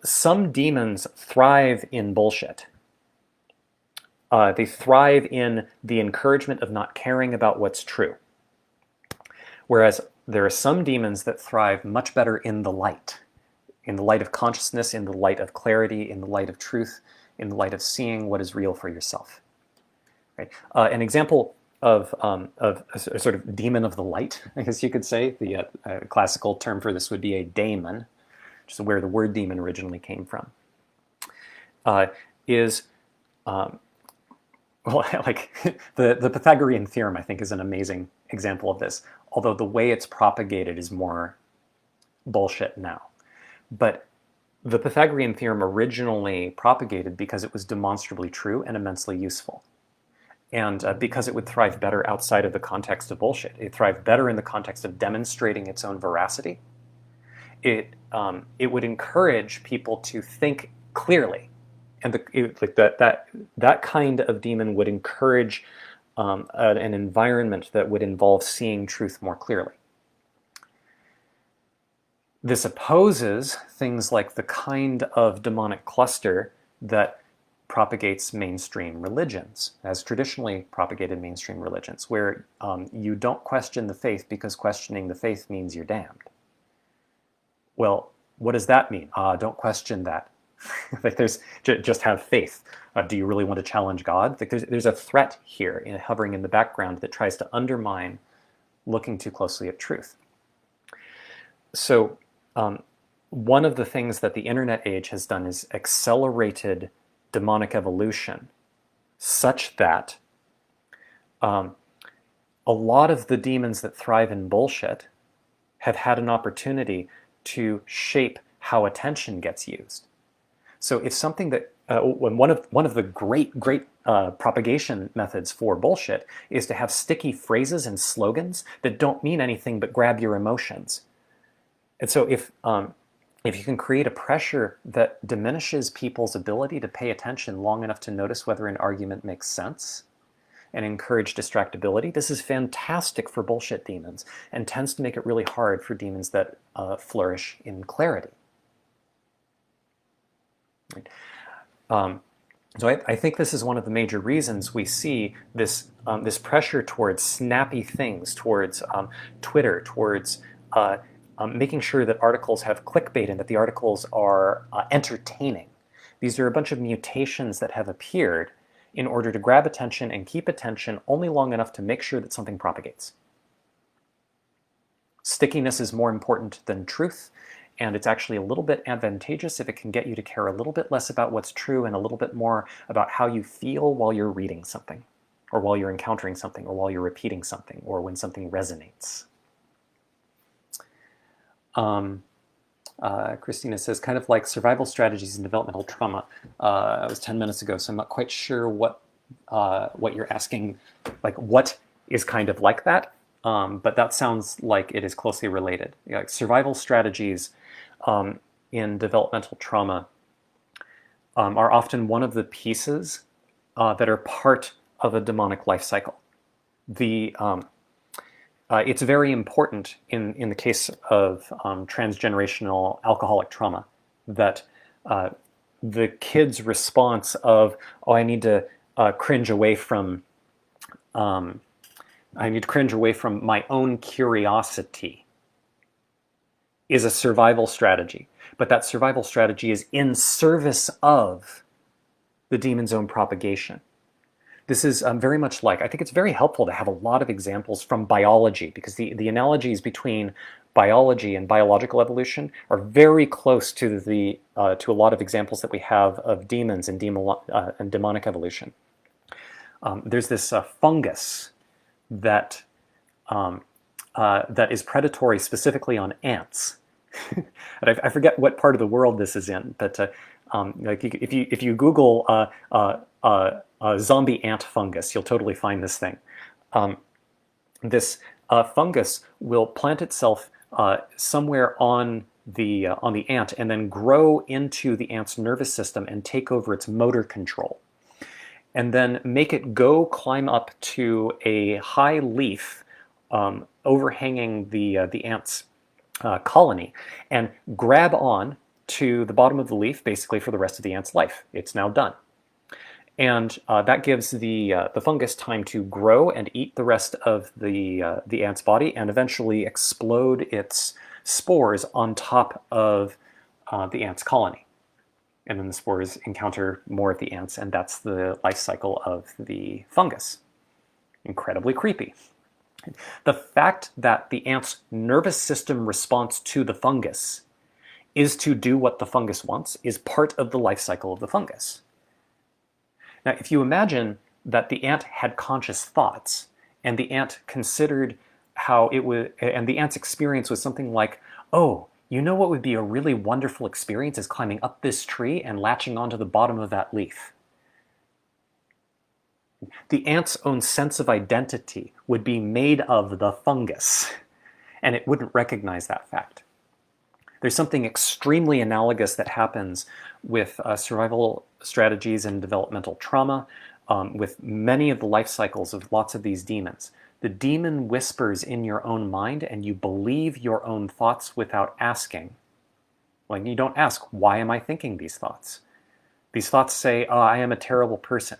Speaker 1: Some demons thrive in bullshit. They thrive in the encouragement of not caring about what's true. Whereas there are some demons that thrive much better in the light of consciousness, in the light of clarity, in the light of truth, in the light of seeing what is real for yourself. Right? An example of a sort of demon of the light, I guess you could say, the classical term for this would be a daemon, which is where the word demon originally came from, is like the Pythagorean theorem, I think, is an amazing example of this, although the way it's propagated is more bullshit now. But the Pythagorean theorem originally propagated because it was demonstrably true and immensely useful. And because it would thrive better outside of the context of bullshit. It thrived better in the context of demonstrating its own veracity. It would encourage people to think clearly. And that kind of demon would encourage an environment that would involve seeing truth more clearly. This opposes things like the kind of demonic cluster that propagates mainstream religions, as traditionally propagated mainstream religions, where you don't question the faith because questioning the faith means you're damned. Well, what does that mean? Don't question that. Like just have faith. Do you really want to challenge God? Like there's a threat here hovering in the background that tries to undermine looking too closely at truth. So one of the things that the internet age has done is accelerated demonic evolution such that a lot of the demons that thrive in bullshit have had an opportunity to shape how attention gets used. So if something that one of the great propagation methods for bullshit is to have sticky phrases and slogans that don't mean anything but grab your emotions. And so if you can create a pressure that diminishes people's ability to pay attention long enough to notice whether an argument makes sense and encourage distractibility, this is fantastic for bullshit demons and tends to make it really hard for demons that flourish in clarity. Right. So I think this is one of the major reasons we see this pressure towards snappy things, towards Twitter, towards making sure that articles have clickbait and that the articles are entertaining. These are a bunch of mutations that have appeared in order to grab attention and keep attention only long enough to make sure that something propagates. Stickiness is more important than truth, and it's actually a little bit advantageous if it can get you to care a little bit less about what's true and a little bit more about how you feel while you're reading something, or while you're encountering something, or while you're repeating something, or when something resonates. Christina says, kind of like survival strategies in developmental trauma. It was 10 minutes ago, so I'm not quite sure what you're asking, like what is kind of like that, but that sounds like it is closely related. Like survival strategies in developmental trauma are often one of the pieces that are part of a demonic life cycle. it's very important in the case of transgenerational alcoholic trauma that the kid's response of, oh, I need to cringe away from my own curiosity, is a survival strategy. But that survival strategy is in service of the demon's own propagation. This is very much like, I think it's very helpful to have a lot of examples from biology, because the analogies between biology and biological evolution are very close to to a lot of examples that we have of demons and demonic evolution. There's this fungus that that is predatory specifically on ants. And I forget what part of the world this is in, but like if you Google zombie ant fungus, you'll totally find this thing. This fungus will plant itself somewhere on the ant and then grow into the ant's nervous system and take over its motor control, and then make it go climb up to a high leaf overhanging the ant's colony and grab on to the bottom of the leaf basically for the rest of the ant's life. It's now done. And that gives the fungus time to grow and eat the rest of the ant's body and eventually explode its spores on top of the ant's colony. And then the spores encounter more of the ants, and that's the life cycle of the fungus. Incredibly creepy. The fact that the ant's nervous system response to the fungus is to do what the fungus wants is part of the life cycle of the fungus. Now, if you imagine that the ant had conscious thoughts, and the ant considered how it would, and the ant's experience was something like, oh, you know what would be a really wonderful experience is climbing up this tree and latching onto the bottom of that leaf. The ant's own sense of identity would be made of the fungus, and it wouldn't recognize that fact. There's something extremely analogous that happens with survival strategies and developmental trauma, with many of the life cycles of lots of these demons. The demon whispers in your own mind, and you believe your own thoughts without asking. Like, you don't ask, why am I thinking these thoughts? These thoughts say, oh, I am a terrible person.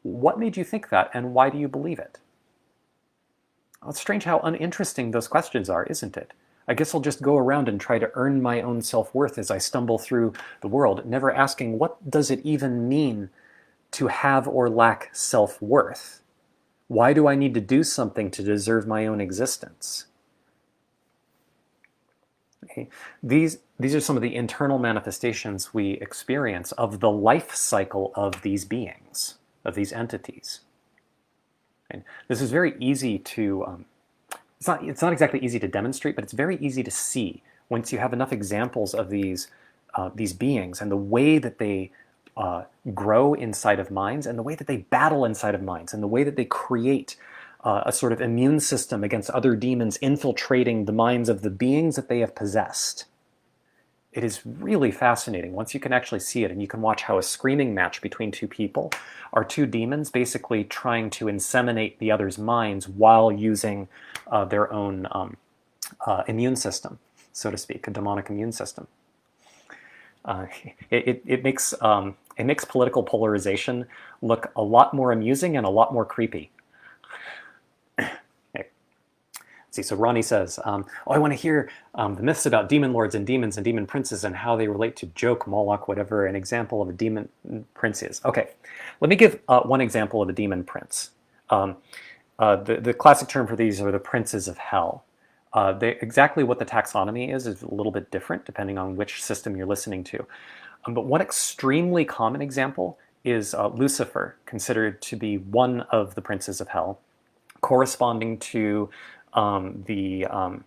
Speaker 1: What made you think that, and why do you believe it? Well, it's strange how uninteresting those questions are, isn't it? I guess I'll just go around and try to earn my own self-worth as I stumble through the world, never asking, what does it even mean to have or lack self-worth? Why do I need to do something to deserve my own existence? Okay. These are some of the internal manifestations we experience of the life cycle of these beings, of these entities. And this is very easy to, it's not exactly easy to demonstrate, but it's very easy to see once you have enough examples of these beings and the way that they grow inside of minds and the way that they battle inside of minds and the way that they create a sort of immune system against other demons infiltrating the minds of the beings that they have possessed. It is really fascinating once you can actually see it, and you can watch how a screaming match between two people are two demons basically trying to inseminate the other's minds while using their own immune system, so to speak, a demonic immune system. It makes political polarization look a lot more amusing and a lot more creepy. See, so Ronnie says, oh, I want to hear the myths about demon lords and demon princes and how they relate to Joke, Moloch, whatever an example of a demon prince is. Okay, let me give one example of a demon prince. The classic term for these are the princes of hell. Exactly what the taxonomy is a little bit different depending on which system you're listening to. But one extremely common example is Lucifer, considered to be one of the princes of hell, corresponding to the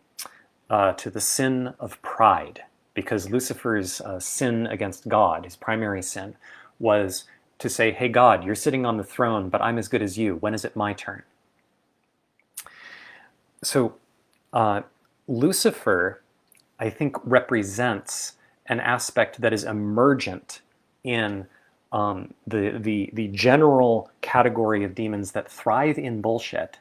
Speaker 1: sin of pride, because Lucifer's sin against God, his primary sin, was to say, hey God, you're sitting on the throne, but I'm as good as you. When is it my turn? So Lucifer, I think, represents an aspect that is emergent in the general category of demons that thrive in bullshit,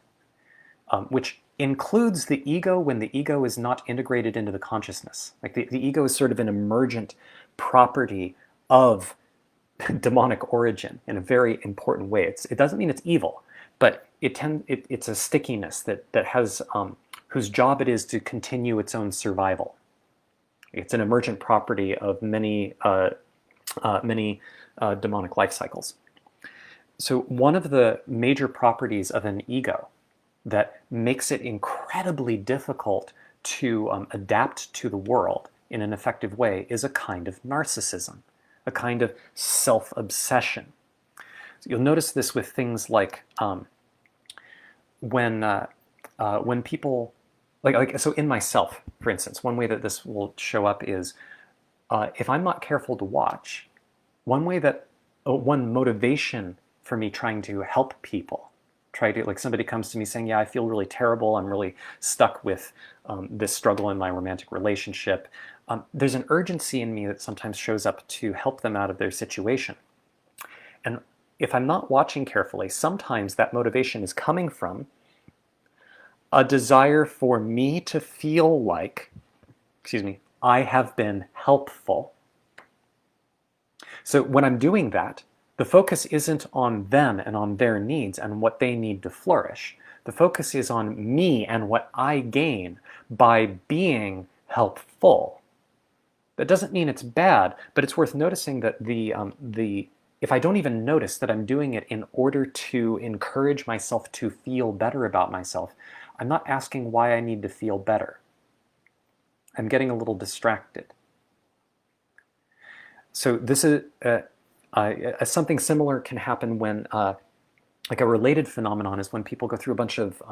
Speaker 1: which includes the ego when the ego is not integrated into the consciousness. Like the ego is sort of an emergent property of demonic origin in a very important way. It doesn't mean it's evil, but it's a stickiness that has whose job it is to continue its own survival. It's an emergent property of many demonic life cycles. So one of the major properties of an ego that makes it incredibly difficult to adapt to the world in an effective way is a kind of narcissism, a kind of self-obsession. So you'll notice this with things like when people, so in myself, for instance, one way that this will show up is if I'm not careful to watch, one motivation for me trying to help people, like somebody comes to me saying, yeah, I feel really terrible, I'm really stuck with this struggle in my romantic relationship. There's an urgency in me that sometimes shows up to help them out of their situation. And if I'm not watching carefully, sometimes that motivation is coming from a desire for me to feel like, I have been helpful. So when I'm doing that, the focus isn't on them and on their needs and what they need to flourish. The focus is on me and what I gain by being helpful. That doesn't mean it's bad, but it's worth noticing that if I don't even notice that I'm doing it in order to encourage myself to feel better about myself, I'm not asking why I need to feel better. I'm getting a little distracted. So this is something similar can happen when, like a related phenomenon is when people go through a bunch of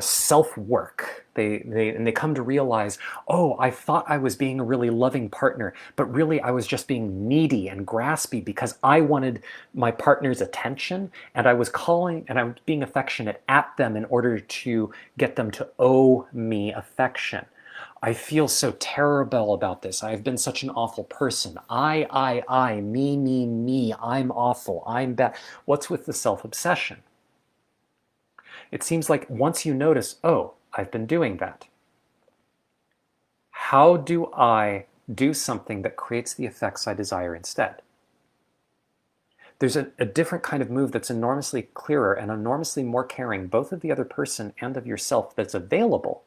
Speaker 1: self-work. They come to realize, oh, I thought I was being a really loving partner, but really I was just being needy and graspy because I wanted my partner's attention, and I was being affectionate at them in order to get them to owe me affection. I feel so terrible about this. I've been such an awful person. I, me, I'm awful, I'm bad. What's with the self-obsession? It seems like once you notice, oh, I've been doing that, how do I do something that creates the effects I desire instead? There's a different kind of move that's enormously clearer and enormously more caring, both of the other person and of yourself, that's available.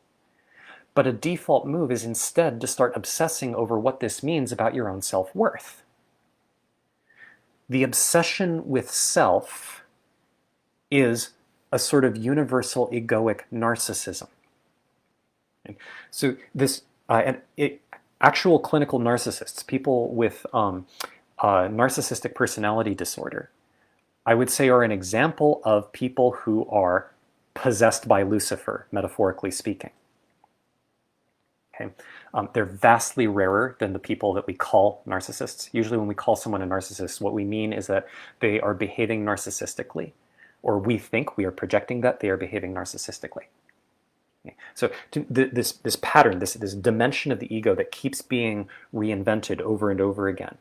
Speaker 1: But a default move is instead to start obsessing over what this means about your own self-worth. The obsession with self is a sort of universal egoic narcissism. So this, actual clinical narcissists, people with narcissistic personality disorder, I would say are an example of people who are possessed by Lucifer, metaphorically speaking. Okay. They're vastly rarer than the people that we call narcissists. Usually when we call someone a narcissist, what we mean is that they are behaving narcissistically, or we think we are projecting that they are behaving narcissistically. Okay. So this pattern, this dimension of the ego that keeps being reinvented over and over again,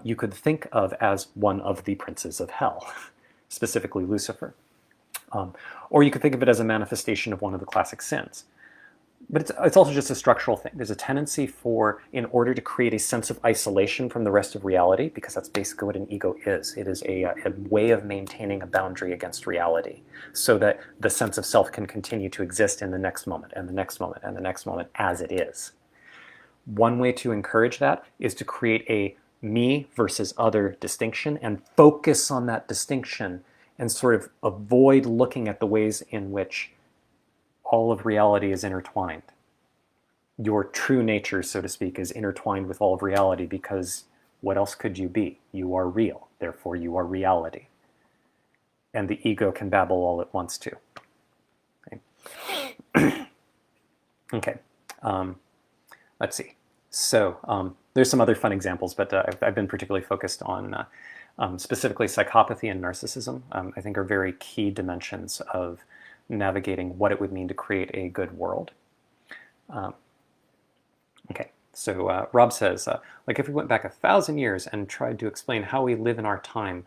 Speaker 1: you could think of as one of the princes of hell, specifically Lucifer. Or you could think of it as a manifestation of one of the classic sins. But it's also just a structural thing. There's a tendency for, in order to create a sense of isolation from the rest of reality, because that's basically what an ego is. It is a way of maintaining a boundary against reality, so that the sense of self can continue to exist in the next moment, and the next moment, and the next moment as it is. One way to encourage that is to create a me versus other distinction and focus on that distinction and sort of avoid looking at the ways in which all of reality is intertwined. Your true nature, so to speak, is intertwined with all of reality, because what else could you be? You are real, therefore you are reality. And the ego can babble all it wants to. Okay. Okay. Let's see. So there's some other fun examples, but I've been particularly focused on specifically psychopathy and narcissism. I think are very key dimensions of navigating what it would mean to create a good world. Okay, so Rob says, like if we went back 1,000 years and tried to explain how we live in our time,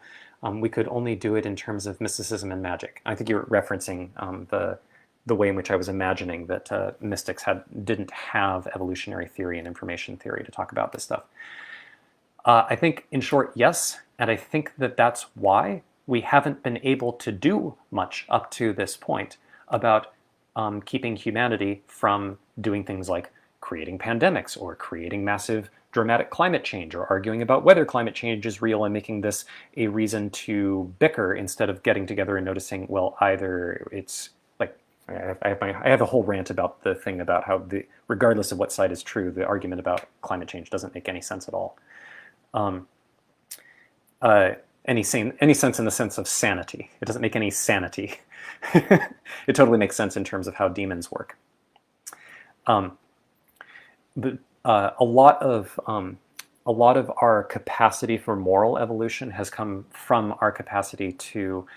Speaker 1: we could only do it in terms of mysticism and magic. I think you're referencing the way in which I was imagining that mystics didn't have evolutionary theory and information theory to talk about this stuff. I think, in short, yes, and I think that that's why we haven't been able to do much up to this point about keeping humanity from doing things like creating pandemics or creating massive dramatic climate change or arguing about whether climate change is real and making this a reason to bicker instead of getting together and noticing, well, either it's like, I have a whole rant about the thing about how, regardless of what side is true, the argument about climate change doesn't make any sense at all. Any sense in the sense of sanity. It doesn't make any sanity. It totally makes sense in terms of how demons work. But a lot of our capacity for moral evolution has come from our capacity to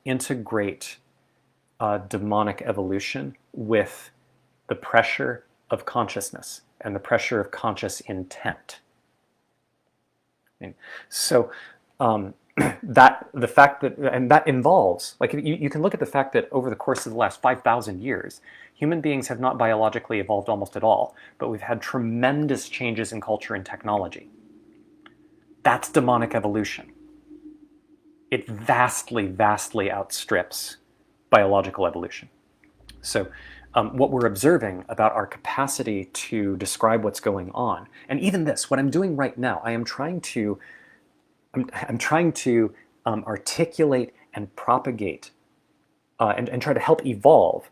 Speaker 1: integrate demonic evolution with the pressure of consciousness and the pressure of conscious intent. So that the fact that, and that involves, like, you can look at the fact that over the course of the last 5,000 years, human beings have not biologically evolved almost at all, but we've had tremendous changes in culture and technology. That's demonic evolution. It vastly, vastly outstrips biological evolution. So what we're observing about our capacity to describe what's going on, and even this, what I'm doing right now, I'm trying to articulate and propagate and try to help evolve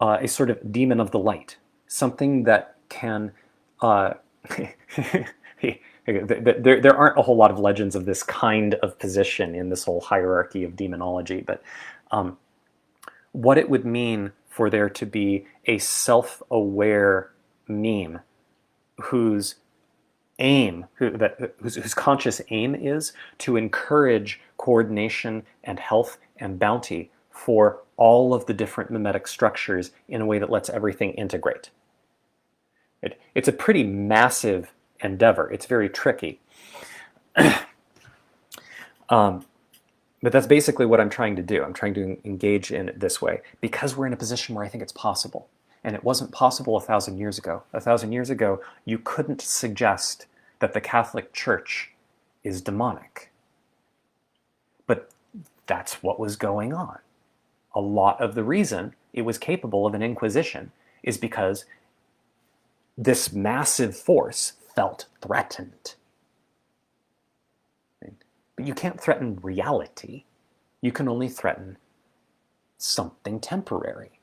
Speaker 1: a sort of demon of the light, something that can. There aren't a whole lot of legends of this kind of position in this whole hierarchy of demonology, but what it would mean for there to be a self-aware meme whose conscious aim is to encourage coordination and health and bounty for all of the different mimetic structures in a way that lets everything integrate. It's a pretty massive endeavor. It's very tricky. But that's basically what I'm trying to do. I'm trying to engage in it this way because we're in a position where I think it's possible. And it wasn't possible 1,000 years ago. 1,000 years ago, you couldn't suggest that the Catholic Church is demonic. But that's what was going on. A lot of the reason it was capable of an inquisition is because this massive force felt threatened. But you can't threaten reality. You can only threaten something temporary.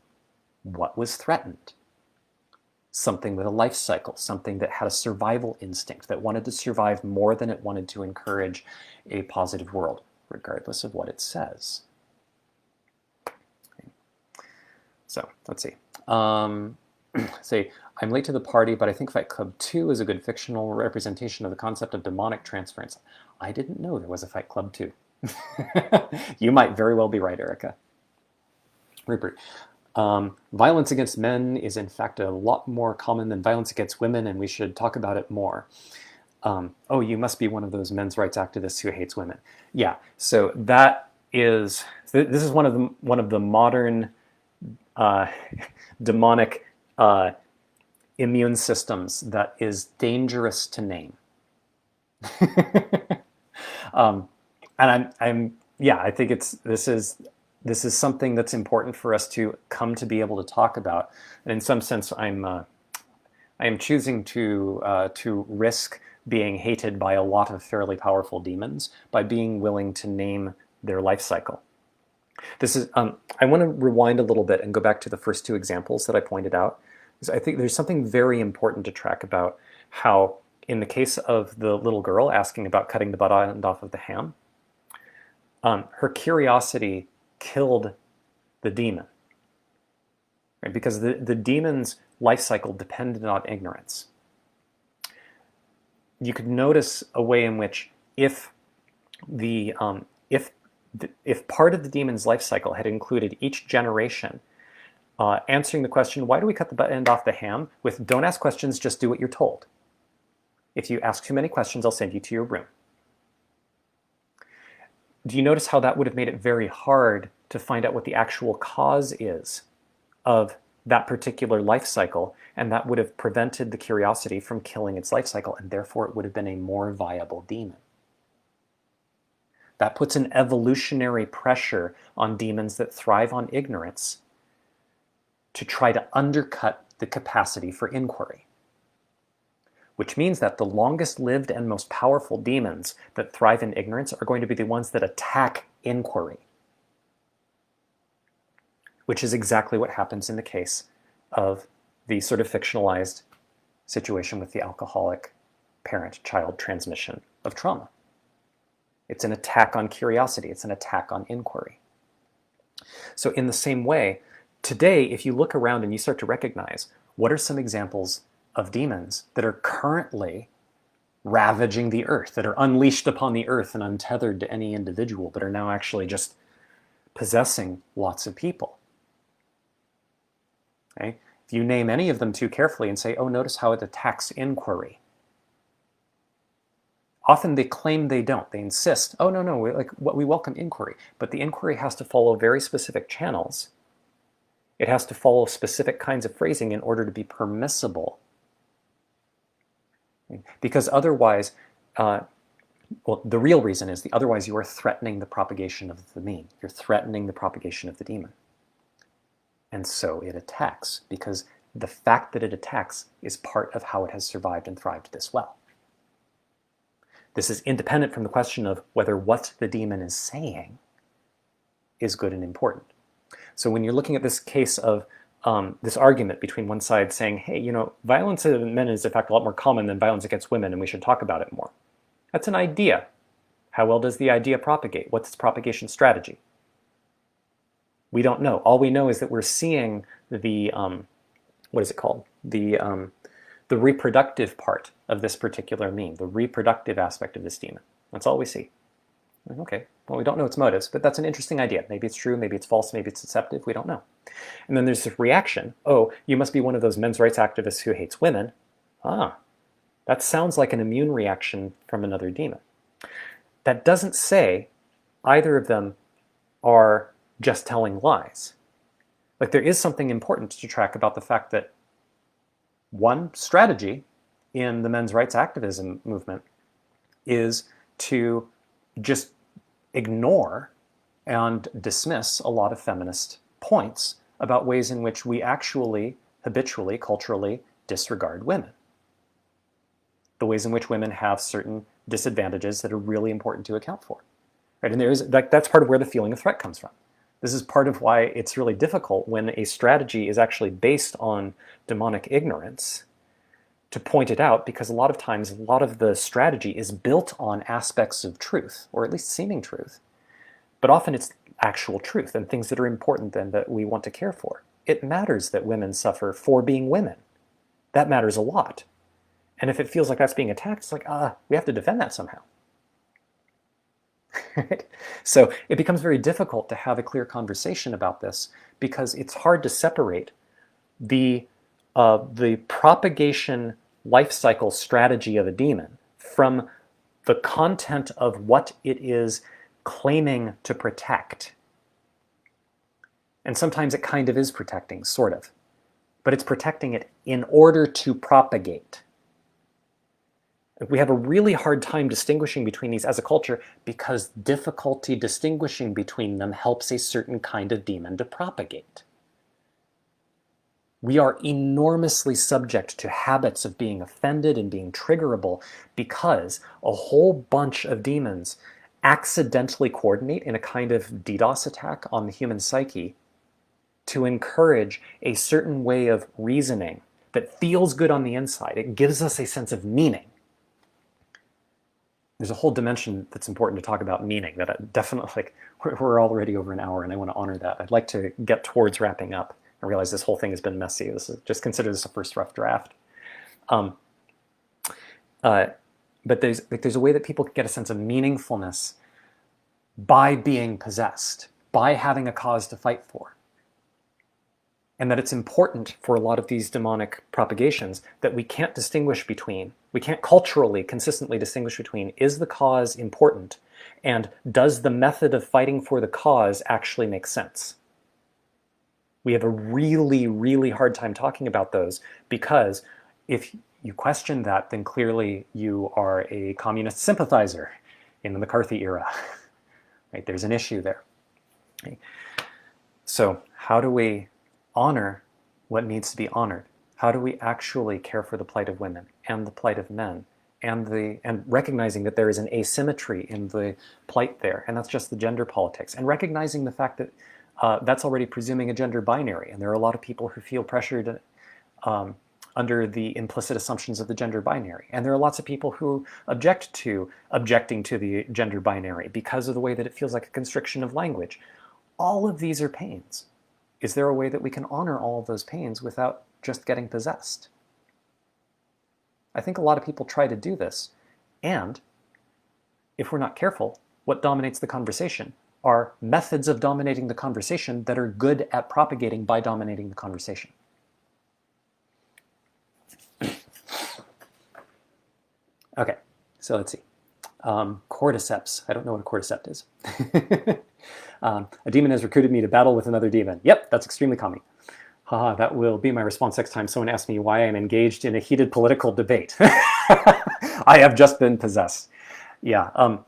Speaker 1: What was threatened? Something with a life cycle, something that had a survival instinct, that wanted to survive more than it wanted to encourage a positive world, regardless of what it says. So, let's see. Say, I'm late to the party, but I think Fight Club 2 is a good fictional representation of the concept of demonic transference. I didn't know there was a Fight Club 2. You might very well be right, Erica. Rupert. Violence against men is in fact a lot more common than violence against women, and we should talk about it more. Oh, you must be one of those men's rights activists who hates women. Yeah, so that is, this is one of the modern demonic immune systems that is dangerous to name. And I think this is something that's important for us to come to be able to talk about. And in some sense, I am choosing to risk being hated by a lot of fairly powerful demons by being willing to name their life cycle. This is I want to rewind a little bit and go back to the first two examples that I pointed out, because I think there's something very important to track about how, in the case of the little girl asking about cutting the butt end off of the ham, her curiosity killed the demon, right? Because the demon's life cycle depended on ignorance. You could notice a way in which if part of the demon's life cycle had included each generation answering the question, why do we cut the butt end off the ham, with don't ask questions, just do what you're told. If you ask too many questions, I'll send you to your room. Do you notice how that would have made it very hard to find out what the actual cause is of that particular life cycle, and that would have prevented the curiosity from killing its life cycle, and therefore it would have been a more viable demon. That puts an evolutionary pressure on demons that thrive on ignorance to try to undercut the capacity for inquiry. Which means that the longest lived and most powerful demons that thrive in ignorance are going to be the ones that attack inquiry. Which is exactly what happens in the case of the sort of fictionalized situation with the alcoholic parent-child transmission of trauma. It's an attack on curiosity. It's an attack on inquiry. So in the same way, today, if you look around and you start to recognize what are some examples of demons that are currently ravaging the earth, that are unleashed upon the earth and untethered to any individual, but are now actually just possessing lots of people. Okay? If you name any of them too carefully and say, oh, notice how it attacks inquiry. Often they claim they don't. They insist, oh, no, we welcome inquiry. But the inquiry has to follow very specific channels. It has to follow specific kinds of phrasing in order to be permissible. Because otherwise, well, the real reason is otherwise you are threatening the propagation of the mean. You're threatening the propagation of the demon. And so it attacks, because the fact that it attacks is part of how it has survived and thrived this well. This is independent from the question of whether what the demon is saying is good and important. So when you're looking at this case of this argument between one side saying, hey, you know, violence against men is in fact a lot more common than violence against women, and we should talk about it more. That's an idea. How well does the idea propagate? What's its propagation strategy? We don't know. All we know is that we're seeing the, what is it called? The reproductive part of this particular meme, the reproductive aspect of this demon. That's all we see. Okay, well, we don't know its motives, but that's an interesting idea. Maybe it's true, maybe it's false, maybe it's deceptive, we don't know. And then there's this reaction. Oh, you must be one of those men's rights activists who hates women. Ah, that sounds like an immune reaction from another demon. That doesn't say either of them are just telling lies. Like, there is something important to track about the fact that one strategy in the men's rights activism movement is to just ignore and dismiss a lot of feminist points about ways in which we actually, habitually, culturally disregard women. The ways in which women have certain disadvantages that are really important to account for. Right? And that's part of where the feeling of threat comes from. This is part of why it's really difficult when a strategy is actually based on demonic ignorance to point it out, because a lot of times, a lot of the strategy is built on aspects of truth, or at least seeming truth. But often it's actual truth and things that are important and that we want to care for. It matters that women suffer for being women. That matters a lot. And if it feels like that's being attacked, it's like, we have to defend that somehow. So it becomes very difficult to have a clear conversation about this, because it's hard to separate the propagation life cycle strategy of a demon from the content of what it is claiming to protect. And sometimes it kind of is protecting, sort of. But it's protecting it in order to propagate. We have a really hard time distinguishing between these as a culture, because difficulty distinguishing between them helps a certain kind of demon to propagate. We are enormously subject to habits of being offended and being triggerable, because a whole bunch of demons accidentally coordinate in a kind of DDoS attack on the human psyche to encourage a certain way of reasoning that feels good on the inside. It gives us a sense of meaning. There's a whole dimension that's important to talk about meaning that I definitely, like, we're already over an hour and I want to honor that. I'd like to get towards wrapping up. I realize this whole thing has been messy. Just consider this a first rough draft. But there's a way that people can get a sense of meaningfulness by being possessed, by having a cause to fight for. And that it's important for a lot of these demonic propagations that we can't distinguish between, we can't culturally consistently distinguish between, is the cause important, and does the method of fighting for the cause actually make sense? We have a really, really hard time talking about those because if you question that, then clearly you are a communist sympathizer in the McCarthy era. Right? There's an issue there. Okay. So how do we honor what needs to be honored? How do we actually care for the plight of women and the plight of men, and recognizing that there is an asymmetry in the plight there, and that's just the gender politics, and recognizing the fact that that's already presuming a gender binary, and there are a lot of people who feel pressured under the implicit assumptions of the gender binary, and there are lots of people who objecting to the gender binary because of the way that it feels like a constriction of language. All of these are pains. Is there a way that we can honor all of those pains without just getting possessed? I think a lot of people try to do this, and if we're not careful, what dominates the conversation are methods of dominating the conversation that are good at propagating by dominating the conversation. Okay, so let's see. Cordyceps. I don't know what a cordyceps is. A demon has recruited me to battle with another demon. Yep, that's extremely common. Haha, that will be my response next time someone asks me why I'm engaged in a heated political debate. I have just been possessed. Yeah,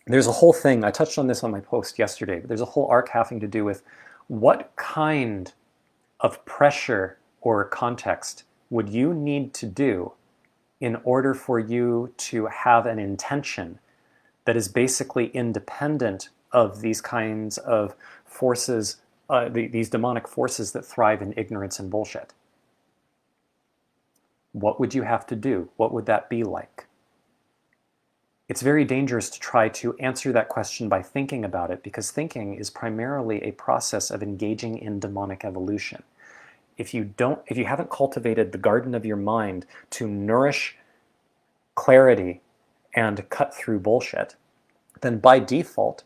Speaker 1: there's a whole thing, I touched on this on my post yesterday, but there's a whole arc having to do with what kind of pressure or context would you need to do in order for you to have an intention that is basically independent of these kinds of forces, these demonic forces that thrive in ignorance and bullshit. What would you have to do? What would that be like? It's very dangerous to try to answer that question by thinking about it, because thinking is primarily a process of engaging in demonic evolution. If you haven't cultivated the garden of your mind to nourish clarity and cut through bullshit, then by default,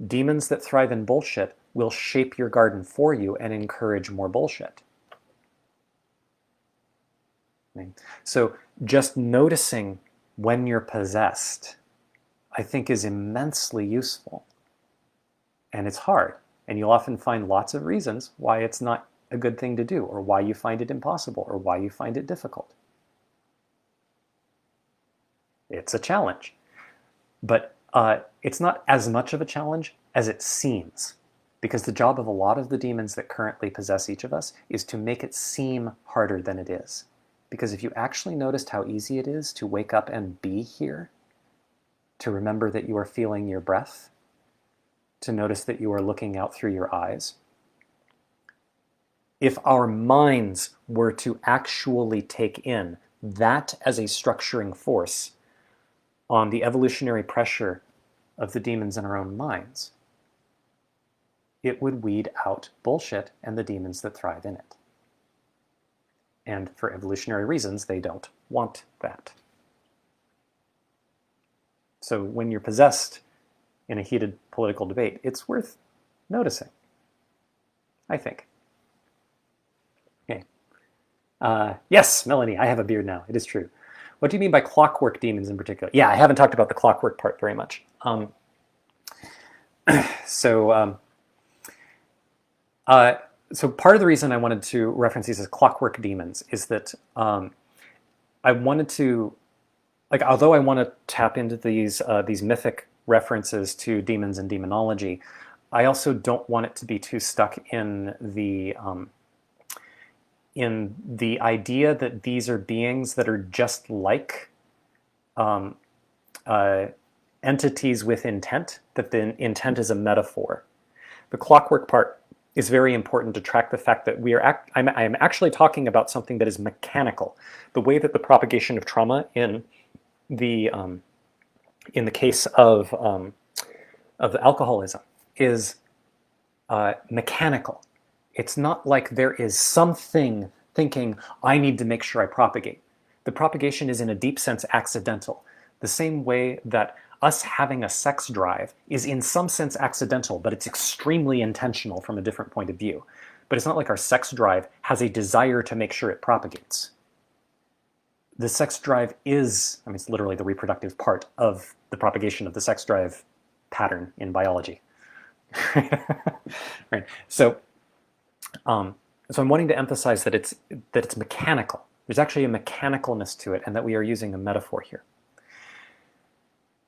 Speaker 1: demons that thrive in bullshit will shape your garden for you and encourage more bullshit. So just noticing when you're possessed, I think, is immensely useful. And it's hard. And you'll often find lots of reasons why it's not a good thing to do, or why you find it impossible, or why you find it difficult. It's a challenge. But it's not as much of a challenge as it seems. Because the job of a lot of the demons that currently possess each of us is to make it seem harder than it is. Because if you actually noticed how easy it is to wake up and be here, to remember that you are feeling your breath, to notice that you are looking out through your eyes, if our minds were to actually take in that as a structuring force on the evolutionary pressure of the demons in our own minds, it would weed out bullshit and the demons that thrive in it. And for evolutionary reasons, they don't want that. So when you're possessed in a heated political debate, it's worth noticing, I think. Okay. Yes, Melanie, I have a beard now. It is true. What do you mean by clockwork demons in particular? Yeah, I haven't talked about the clockwork part very much. So part of the reason I wanted to reference these as clockwork demons is that I wanted to, although I want to tap into these mythic references to demons and demonology, I also don't want it to be too stuck in the idea that these are beings that are just like entities with intent, that the intent is a metaphor. The clockwork part is very important to track the fact that I am actually talking about something that is mechanical. The way that the propagation of trauma in the case of the alcoholism is mechanical. It's not like there is something thinking, I need to make sure I propagate. The propagation is in a deep sense accidental. The same way that us having a sex drive is in some sense accidental, but it's extremely intentional from a different point of view. But it's not like our sex drive has a desire to make sure it propagates. The sex drive is, it's literally the reproductive part of the propagation of the sex drive pattern in biology. Right. So So I'm wanting to emphasize that it's mechanical. There's actually a mechanicalness to it, and that we are using a metaphor here.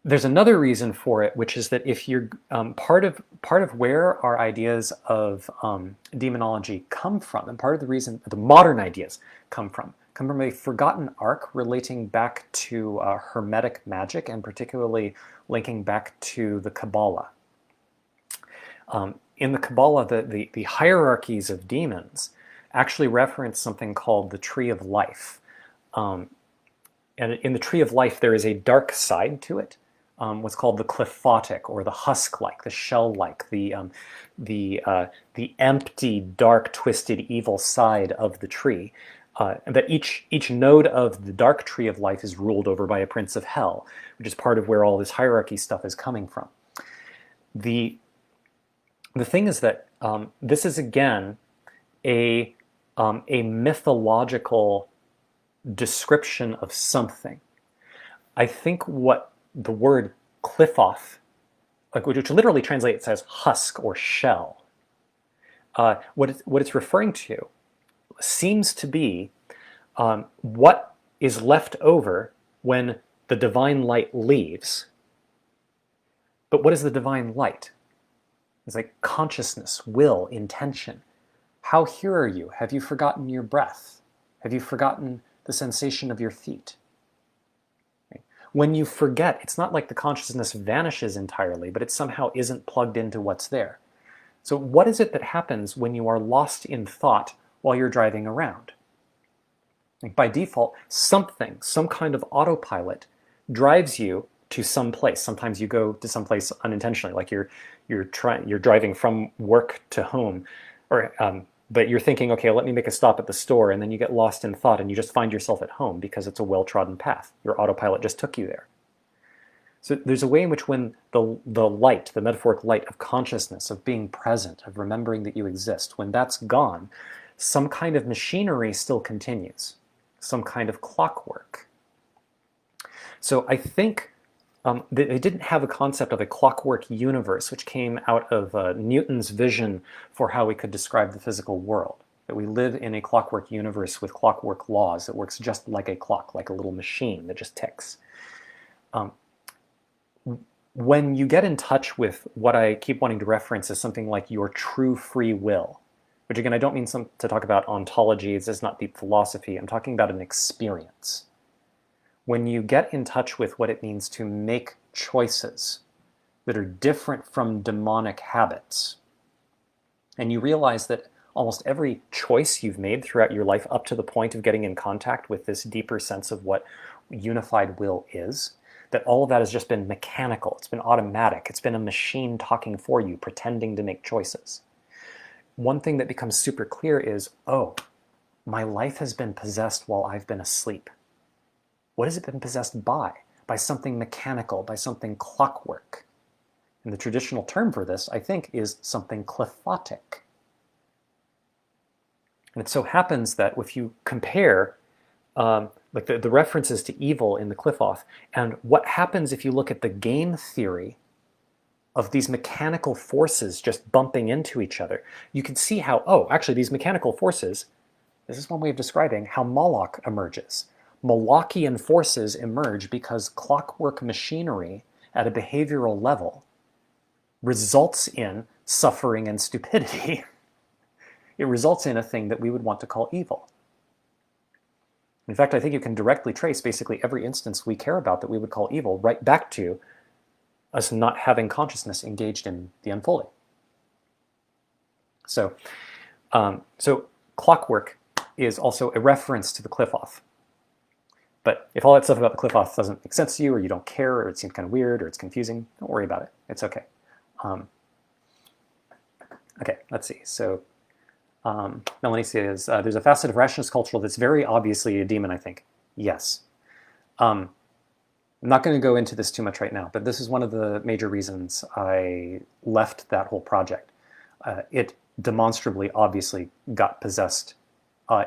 Speaker 1: There's another reason for it, which is that if you're part of where our ideas of demonology come from, and part of the reason the modern ideas come from a forgotten arc relating back to Hermetic magic, and particularly linking back to the Kabbalah. In the Kabbalah, the hierarchies of demons actually reference something called the Tree of Life. And in the Tree of Life, there is a dark side to it, what's called the qliphothic, or the husk-like, the shell-like, the empty, dark, twisted, evil side of the tree. And that each node of the dark Tree of Life is ruled over by a prince of hell, which is part of where all this hierarchy stuff is coming from. The thing is that this is, again, a mythological description of something. I think what the word qliphoth, which literally translates as husk or shell, what it's referring to seems to be what is left over when the divine light leaves. But what is the divine light? It's like consciousness, will, intention. How here are you? Have you forgotten your breath? Have you forgotten the sensation of your feet? When you forget, it's not like the consciousness vanishes entirely, but it somehow isn't plugged into what's there. So what is it that happens when you are lost in thought while you're driving around? Like by default, some kind of autopilot drives you to some place. Sometimes you go to some place unintentionally, like you're driving from work to home, or but you're thinking, okay, let me make a stop at the store, and then you get lost in thought and you just find yourself at home because it's a well-trodden path. Your autopilot just took you there. So there's a way in which when the light, the metaphoric light of consciousness, of being present, of remembering that you exist, when that's gone, some kind of machinery still continues, some kind of clockwork. So I think they didn't have a concept of a clockwork universe, which came out of Newton's vision for how we could describe the physical world. That we live in a clockwork universe with clockwork laws that works just like a clock, like a little machine that just ticks. When you get in touch with what I keep wanting to reference as something like your true free will, which again, I don't mean to talk about ontology, this is not deep philosophy, I'm talking about an experience. When you get in touch with what it means to make choices that are different from demonic habits, and you realize that almost every choice you've made throughout your life up to the point of getting in contact with this deeper sense of what unified will is, that all of that has just been mechanical, it's been automatic, it's been a machine talking for you, pretending to make choices. One thing that becomes super clear is, oh, my life has been possessed while I've been asleep. What has it been possessed by? By something mechanical, by something clockwork. And the traditional term for this, I think, is something qliphotic. And it so happens that if you compare like the references to evil in the qliphoth, and what happens if you look at the game theory of these mechanical forces just bumping into each other, you can see how, oh, actually these mechanical forces, this is one way of describing how Moloch emerges. Molochian forces emerge because clockwork machinery at a behavioral level results in suffering and stupidity. It results in a thing that we would want to call evil. In fact, I think you can directly trace basically every instance we care about that we would call evil right back to us not having consciousness engaged in the unfolding. So clockwork is also a reference to the qliphoth. But if all that stuff about the qliphoth doesn't make sense to you, or you don't care, or it seems kind of weird, or it's confusing, don't worry about it. It's okay. Okay, let's see. So Melanie says, there's a facet of rationalist culture that's very obviously a demon, I think. Yes. I'm not going to go into this too much right now, but this is one of the major reasons I left that whole project. It demonstrably, obviously, got possessed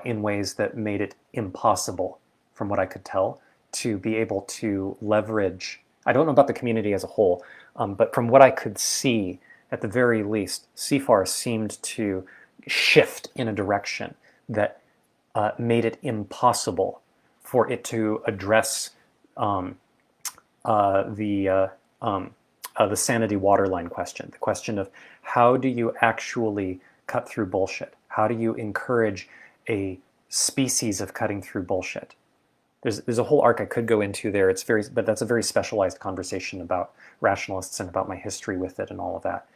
Speaker 1: in ways that made it impossible, from what I could tell, to be able to leverage, I don't know about the community as a whole, but from what I could see, at the very least, CFAR seemed to shift in a direction that made it impossible for it to address the sanity waterline question, the question of how do you actually cut through bullshit? How do you encourage a species of cutting through bullshit? There's a whole arc I could go into there. But that's a very specialized conversation about rationalists and about my history with it and all of that.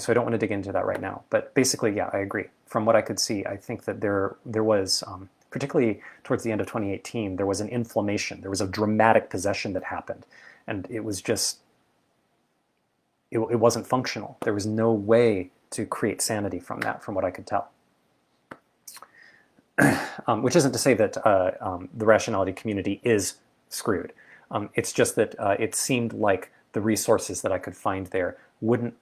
Speaker 1: So I don't want to dig into that right now. But basically, yeah, I agree. From what I could see, I think that there was, particularly towards the end of 2018, there was an inflammation. There was a dramatic possession that happened, and it was just, it wasn't functional. There was no way to create sanity from that, from what I could tell. Which isn't to say that the rationality community is screwed. It's just that it seemed like the resources that I could find there wouldn't,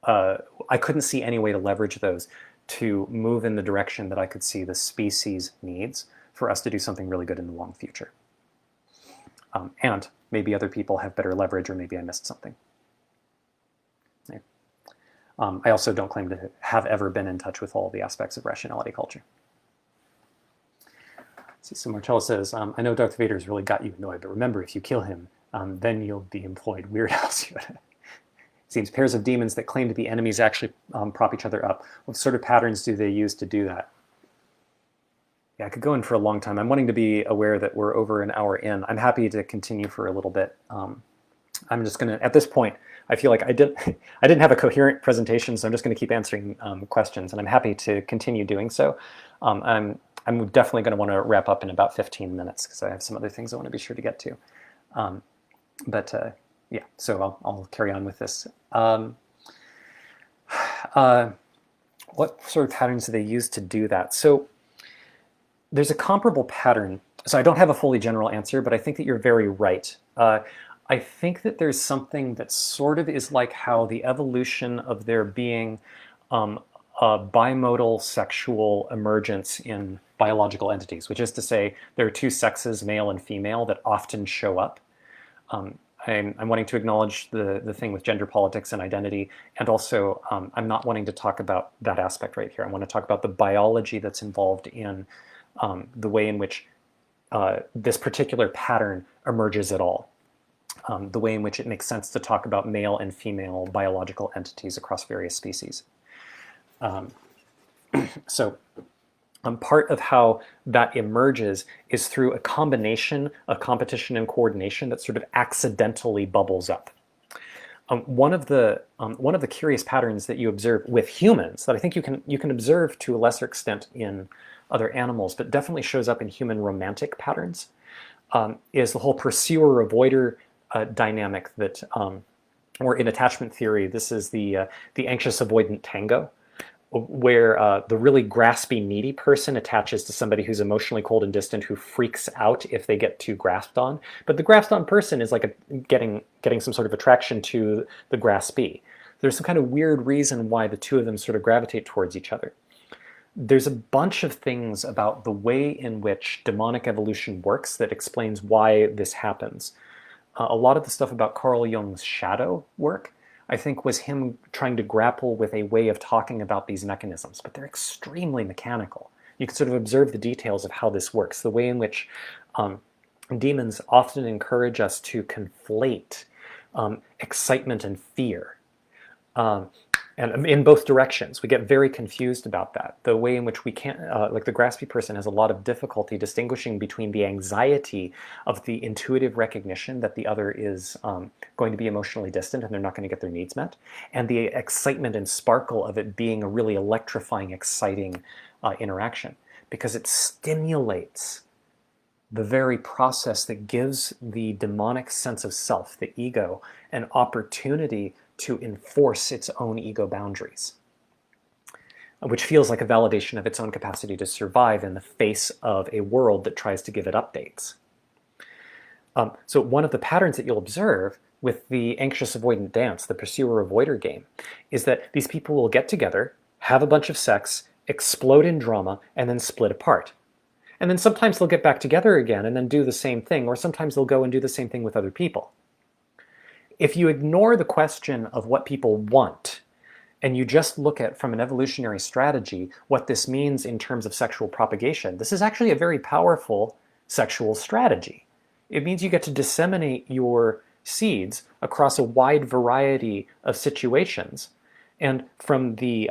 Speaker 1: I couldn't see any way to leverage those to move in the direction that I could see the species needs for us to do something really good in the long future. And maybe other people have better leverage, or maybe I missed something. Yeah. I also don't claim to have ever been in touch with all the aspects of rationality culture. See, so Marcello says, I know Darth Vader's really got you annoyed, but remember, if you kill him, then you'll be employed. Weird House. Seems pairs of demons that claim to be enemies actually prop each other up. What sort of patterns do they use to do that? Yeah, I could go in for a long time. I'm wanting to be aware that we're over an hour in. I'm happy to continue for a little bit. I'm just going to, at this point, I feel like I didn't have a coherent presentation, so I'm just going to keep answering questions, and I'm happy to continue doing so. I'm definitely going to want to wrap up in about 15 minutes because I have some other things I want to be sure to get to. Yeah, so I'll carry on with this. What sort of patterns do they use to do that? So there's a comparable pattern. So I don't have a fully general answer, but I think that you're very right. I think that there's something that sort of is like how the evolution of there being a bimodal sexual emergence in biological entities, which is to say there are two sexes, male and female, that often show up. I'm wanting to acknowledge the thing with gender politics and identity, and also I'm not wanting to talk about that aspect right here. I want to talk about the biology that's involved in the way in which this particular pattern emerges at all. The way in which it makes sense to talk about male and female biological entities across various species. Part of how that emerges is through a combination of competition and coordination that sort of accidentally bubbles up. One of the curious patterns that you observe with humans that I think you can observe to a lesser extent in other animals, but definitely shows up in human romantic patterns, is the whole pursuer-avoider dynamic that, or in attachment theory, this is the anxious-avoidant tango, where the really graspy, needy person attaches to somebody who's emotionally cold and distant, who freaks out if they get too grasped on. But the grasped on person is like getting some sort of attraction to the graspy. There's some kind of weird reason why the two of them sort of gravitate towards each other. There's a bunch of things about the way in which demonic evolution works that explains why this happens. A lot of the stuff about Carl Jung's shadow work, I think, was him trying to grapple with a way of talking about these mechanisms, but they're extremely mechanical. You can sort of observe the details of how this works, the way in which demons often encourage us to conflate excitement and fear. And in both directions, we get very confused about that. The way in which we can't, like the graspy person has a lot of difficulty distinguishing between the anxiety of the intuitive recognition that the other is going to be emotionally distant and they're not going to get their needs met, and the excitement and sparkle of it being a really electrifying, exciting interaction, because it stimulates the very process that gives the demonic sense of self, the ego, an opportunity to enforce its own ego boundaries, which feels like a validation of its own capacity to survive in the face of a world that tries to give it updates. So one of the patterns that you'll observe with the anxious avoidant dance, the pursuer-avoider game, is that these people will get together, have a bunch of sex, explode in drama, and then split apart. And then sometimes they'll get back together again and then do the same thing, or sometimes they'll go and do the same thing with other people. If you ignore the question of what people want and you just look at, from an evolutionary strategy, what this means in terms of sexual propagation, this is actually a very powerful sexual strategy. It means you get to disseminate your seeds across a wide variety of situations. And from the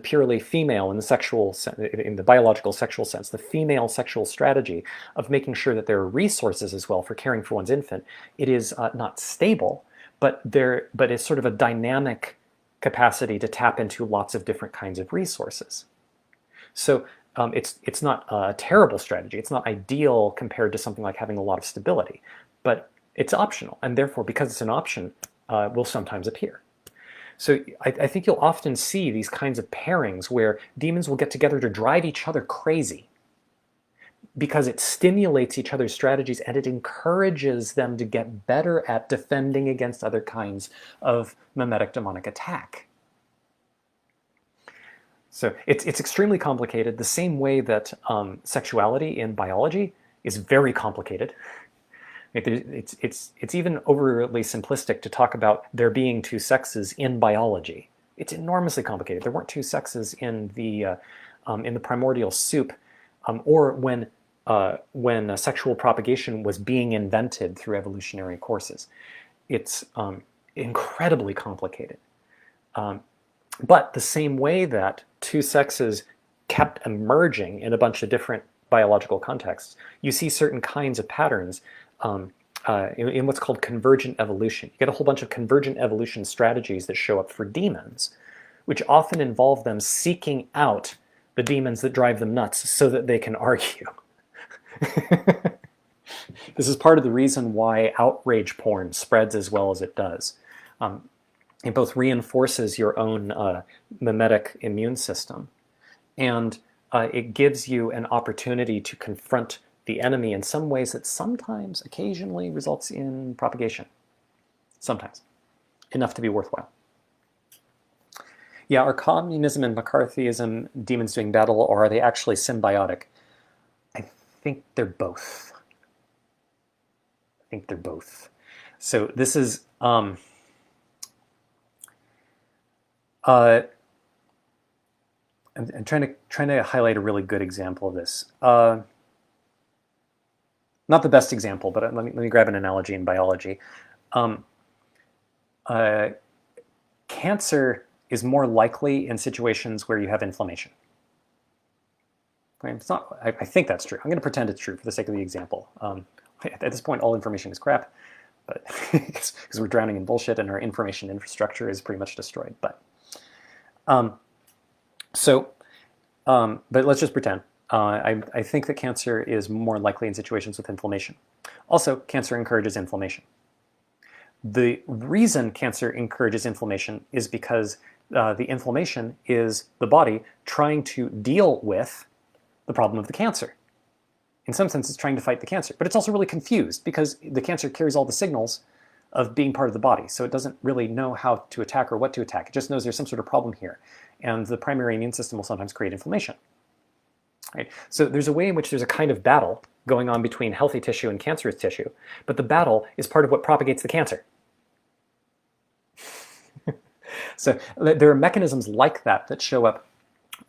Speaker 1: purely female in the biological sexual sense, the female sexual strategy of making sure that there are resources as well for caring for one's infant, it is not stable, but it's sort of a dynamic capacity to tap into lots of different kinds of resources. So it's not a terrible strategy. It's not ideal compared to something like having a lot of stability, but it's optional, and therefore, because it's an option, will sometimes appear. So I think you'll often see these kinds of pairings where demons will get together to drive each other crazy because it stimulates each other's strategies and it encourages them to get better at defending against other kinds of mimetic demonic attack. So it's extremely complicated, the same way that sexuality in biology is very complicated. It's even overly simplistic to talk about there being two sexes in biology. It's enormously complicated. There weren't two sexes in the primordial soup, or when sexual propagation was being invented through evolutionary courses. It's incredibly complicated. But the same way that two sexes kept emerging in a bunch of different biological contexts, you see certain kinds of patterns in what's called convergent evolution. You get a whole bunch of convergent evolution strategies that show up for demons, which often involve them seeking out the demons that drive them nuts so that they can argue. This is part of the reason why outrage porn spreads as well as it does. It both reinforces your own mimetic immune system, and it gives you an opportunity to confront the enemy in some ways that sometimes, occasionally, results in propagation. Sometimes. Enough to be worthwhile. Yeah, are communism and McCarthyism demons doing battle, or are they actually symbiotic? I think they're both. So this is... I'm trying to highlight a really good example of this. Not the best example, but let me grab an analogy in biology. Cancer is more likely in situations where you have inflammation. It's not. I think that's true. I'm going to pretend it's true for the sake of the example. At this point, all information is crap, but because we're drowning in bullshit and our information infrastructure is pretty much destroyed. But let's just pretend. I think that cancer is more likely in situations with inflammation. Also, cancer encourages inflammation. The reason cancer encourages inflammation is because the inflammation is the body trying to deal with the problem of the cancer. In some sense, it's trying to fight the cancer, but it's also really confused because the cancer carries all the signals of being part of the body, so it doesn't really know how to attack or what to attack. It just knows there's some sort of problem here, and the primary immune system will sometimes create inflammation. Right? So there's a way in which there's a kind of battle going on between healthy tissue and cancerous tissue, but the battle is part of what propagates the cancer. So there are mechanisms like that show up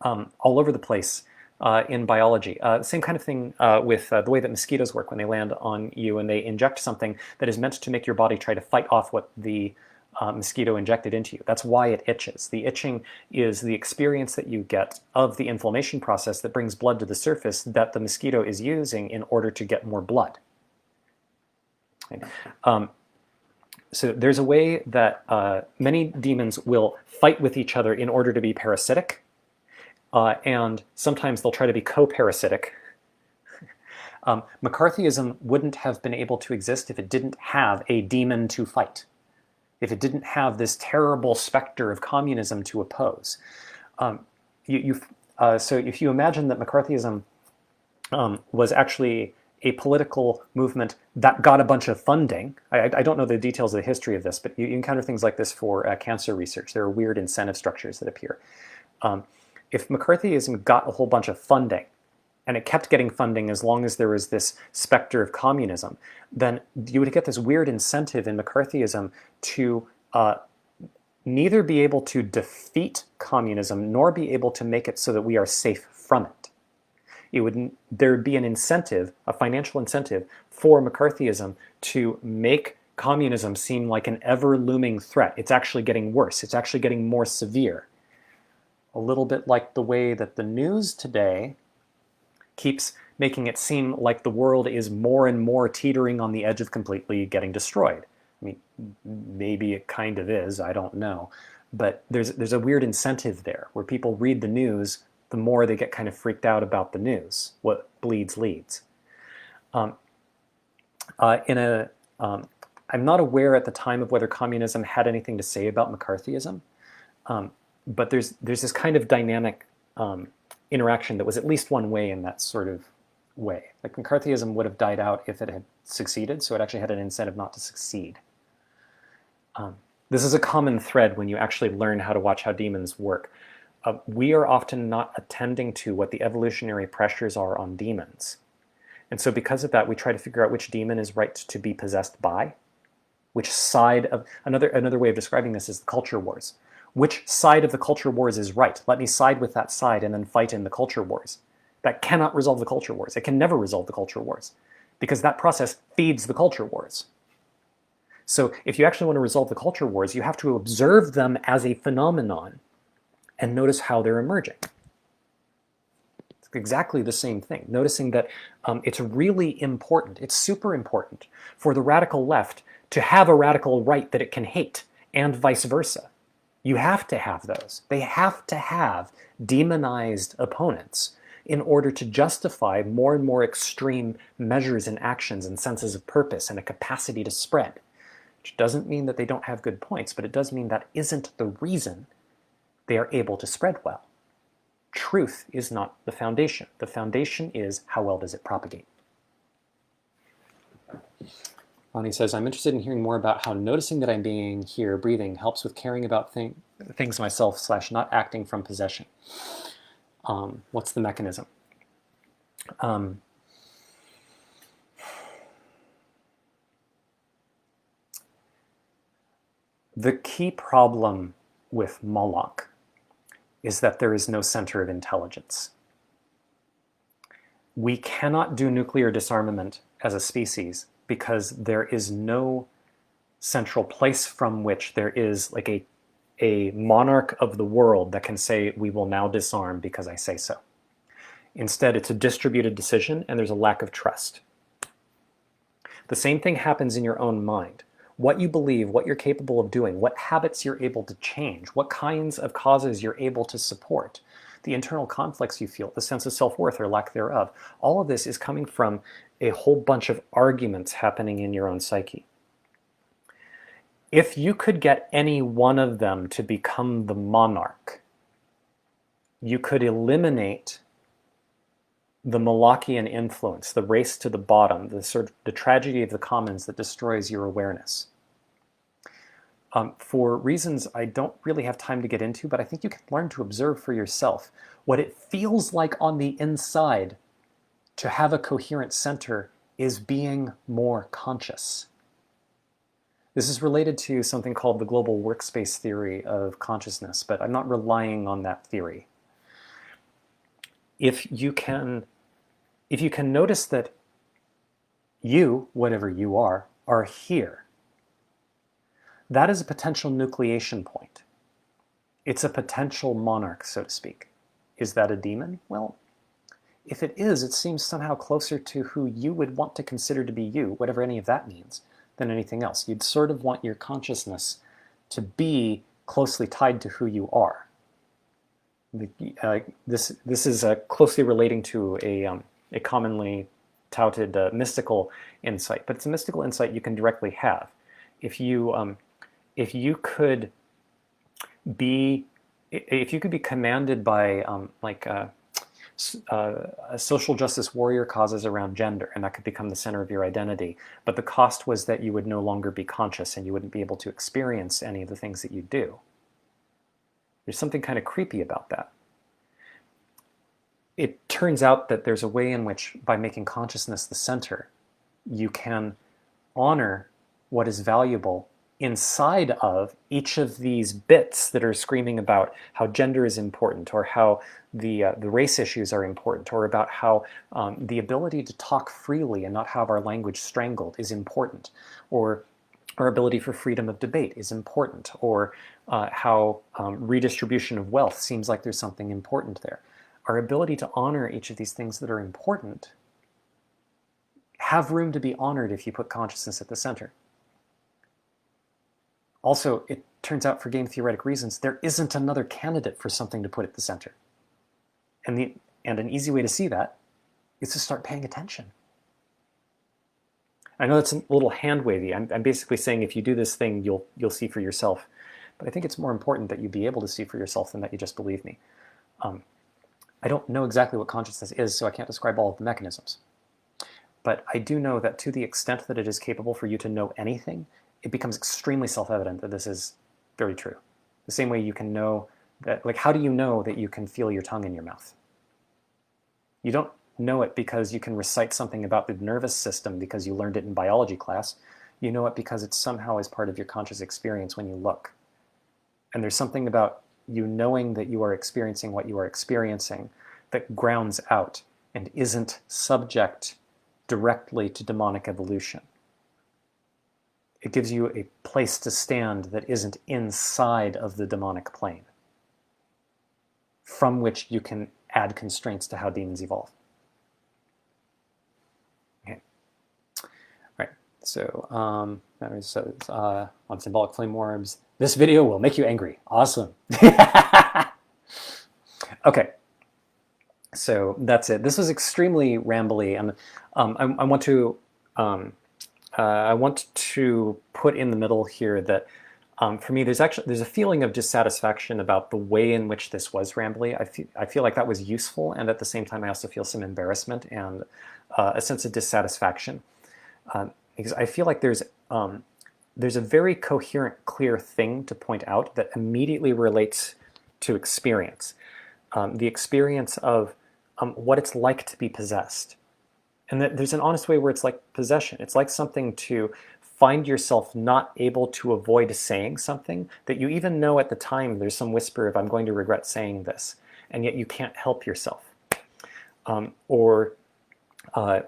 Speaker 1: all over the place in biology. Same kind of thing with the way that mosquitoes work when they land on you and they inject something that is meant to make your body try to fight off what the mosquito injected into you. That's why it itches. The itching is the experience that you get of the inflammation process that brings blood to the surface that the mosquito is using in order to get more blood. Right? So there's a way that many demons will fight with each other in order to be parasitic, and sometimes they'll try to be co-parasitic. McCarthyism wouldn't have been able to exist if it didn't have a demon to fight, if it didn't have this terrible specter of communism to oppose. So if you imagine that McCarthyism was actually a political movement that got a bunch of funding. I don't know the details of the history of this, but you encounter things like this for cancer research. There are weird incentive structures that appear. If McCarthyism got a whole bunch of funding, and it kept getting funding as long as there was this specter of communism, then you would get this weird incentive in McCarthyism to neither be able to defeat communism nor be able to make it so that we are safe from it. There would be an incentive, a financial incentive for McCarthyism to make communism seem like an ever-looming threat. It's actually getting worse. It's actually getting more severe. A little bit like the way that the news today keeps making it seem like the world is more and more teetering on the edge of completely getting destroyed. I mean, maybe it kind of is, I don't know. But there's a weird incentive there where people read the news, the more they get kind of freaked out about the news. What bleeds leads. I'm not aware at the time of whether communism had anything to say about McCarthyism, but there's this kind of dynamic interaction that was at least one way in that sort of way. Like McCarthyism would have died out if it had succeeded, so it actually had an incentive not to succeed. This is a common thread when you actually learn how to watch how demons work. We are often not attending to what the evolutionary pressures are on demons. And so because of that, we try to figure out which demon is right to be possessed by, which side of, another way of describing this is the culture wars. Which side of the culture wars is right? Let me side with that side and then fight in the culture wars. That cannot resolve the culture wars. It can never resolve the culture wars because that process feeds the culture wars. So if you actually want to resolve the culture wars, you have to observe them as a phenomenon and notice how they're emerging. It's exactly the same thing. Noticing that it's really important, it's super important for the radical left to have a radical right that it can hate, and vice versa. You have to have those. They have to have demonized opponents in order to justify more and more extreme measures and actions and senses of purpose and a capacity to spread. Which doesn't mean that they don't have good points, but it does mean that isn't the reason they are able to spread well. Truth is not the foundation. The foundation is how well does it propagate. Bonnie says, I'm interested in hearing more about how noticing that I'm being here, breathing, helps with caring about things myself / not acting from possession. What's the mechanism? The key problem with Moloch is that there is no center of intelligence. We cannot do nuclear disarmament as a species because there is no central place from which there is like a monarch of the world that can say, we will now disarm because I say so. Instead, it's a distributed decision and there's a lack of trust. The same thing happens in your own mind. What you believe, what you're capable of doing, what habits you're able to change, what kinds of causes you're able to support, the internal conflicts you feel, the sense of self-worth or lack thereof, all of this is coming from a whole bunch of arguments happening in your own psyche. If you could get any one of them to become the monarch, you could eliminate the Molochian influence, the race to the bottom, the tragedy of the commons that destroys your awareness. For reasons I don't really have time to get into, but I think you can learn to observe for yourself what it feels like on the inside to have a coherent center is being more conscious. This is related to something called the global workspace theory of consciousness, but I'm not relying on that theory. If you can notice that you, whatever you are here, that is a potential nucleation point. It's a potential monarch, so to speak. Is that a demon? Well, if it is, it seems somehow closer to who you would want to consider to be you, whatever any of that means, than anything else. You'd sort of want your consciousness to be closely tied to who you are. This is closely relating to a commonly touted mystical insight, but it's a mystical insight you can directly have. If you could be commanded by social justice warrior causes around gender, and that could become the center of your identity, but the cost was that you would no longer be conscious and you wouldn't be able to experience any of the things that you do. There's something kind of creepy about that. It turns out that there's a way in which, by making consciousness the center, you can honor what is valuable inside of each of these bits that are screaming about how gender is important, or how the race issues are important, or about how the ability to talk freely and not have our language strangled is important, or our ability for freedom of debate is important, or how redistribution of wealth seems like there's something important there. Our ability to honor each of these things that are important have room to be honored if you put consciousness at the center. Also, it turns out for game theoretic reasons, there isn't another candidate for something to put at the center. And an easy way to see that is to start paying attention. I know that's a little hand-wavy. I'm basically saying if you do this thing, you'll see for yourself. But I think it's more important that you be able to see for yourself than that you just believe me. I don't know exactly what consciousness is, so I can't describe all of the mechanisms. But I do know that to the extent that it is capable for you to know anything, it becomes extremely self-evident that this is very true. The same way you can know that, like, how do you know that you can feel your tongue in your mouth? You don't know it because you can recite something about the nervous system because you learned it in biology class. You know it because it somehow is part of your conscious experience when you look. And there's something about you knowing that you are experiencing what you are experiencing that grounds out and isn't subject directly to demonic evolution. It gives you a place to stand that isn't inside of the demonic plane, from which you can add constraints to how demons evolve. Okay. All right. So, on symbolic flame orbs, this video will make you angry. Awesome. Okay. So that's it. This was extremely rambly, and I want to put in the middle here that for me, there's a feeling of dissatisfaction about the way in which this was rambly. I feel like that was useful, and at the same time, I also feel some embarrassment and a sense of dissatisfaction because I feel like there's a very coherent, clear thing to point out that immediately relates to experience, the experience of what it's like to be possessed. And that there's an honest way where it's like possession. It's like something to find yourself not able to avoid saying something that you even know at the time there's some whisper of, I'm going to regret saying this, and yet you can't help yourself. Or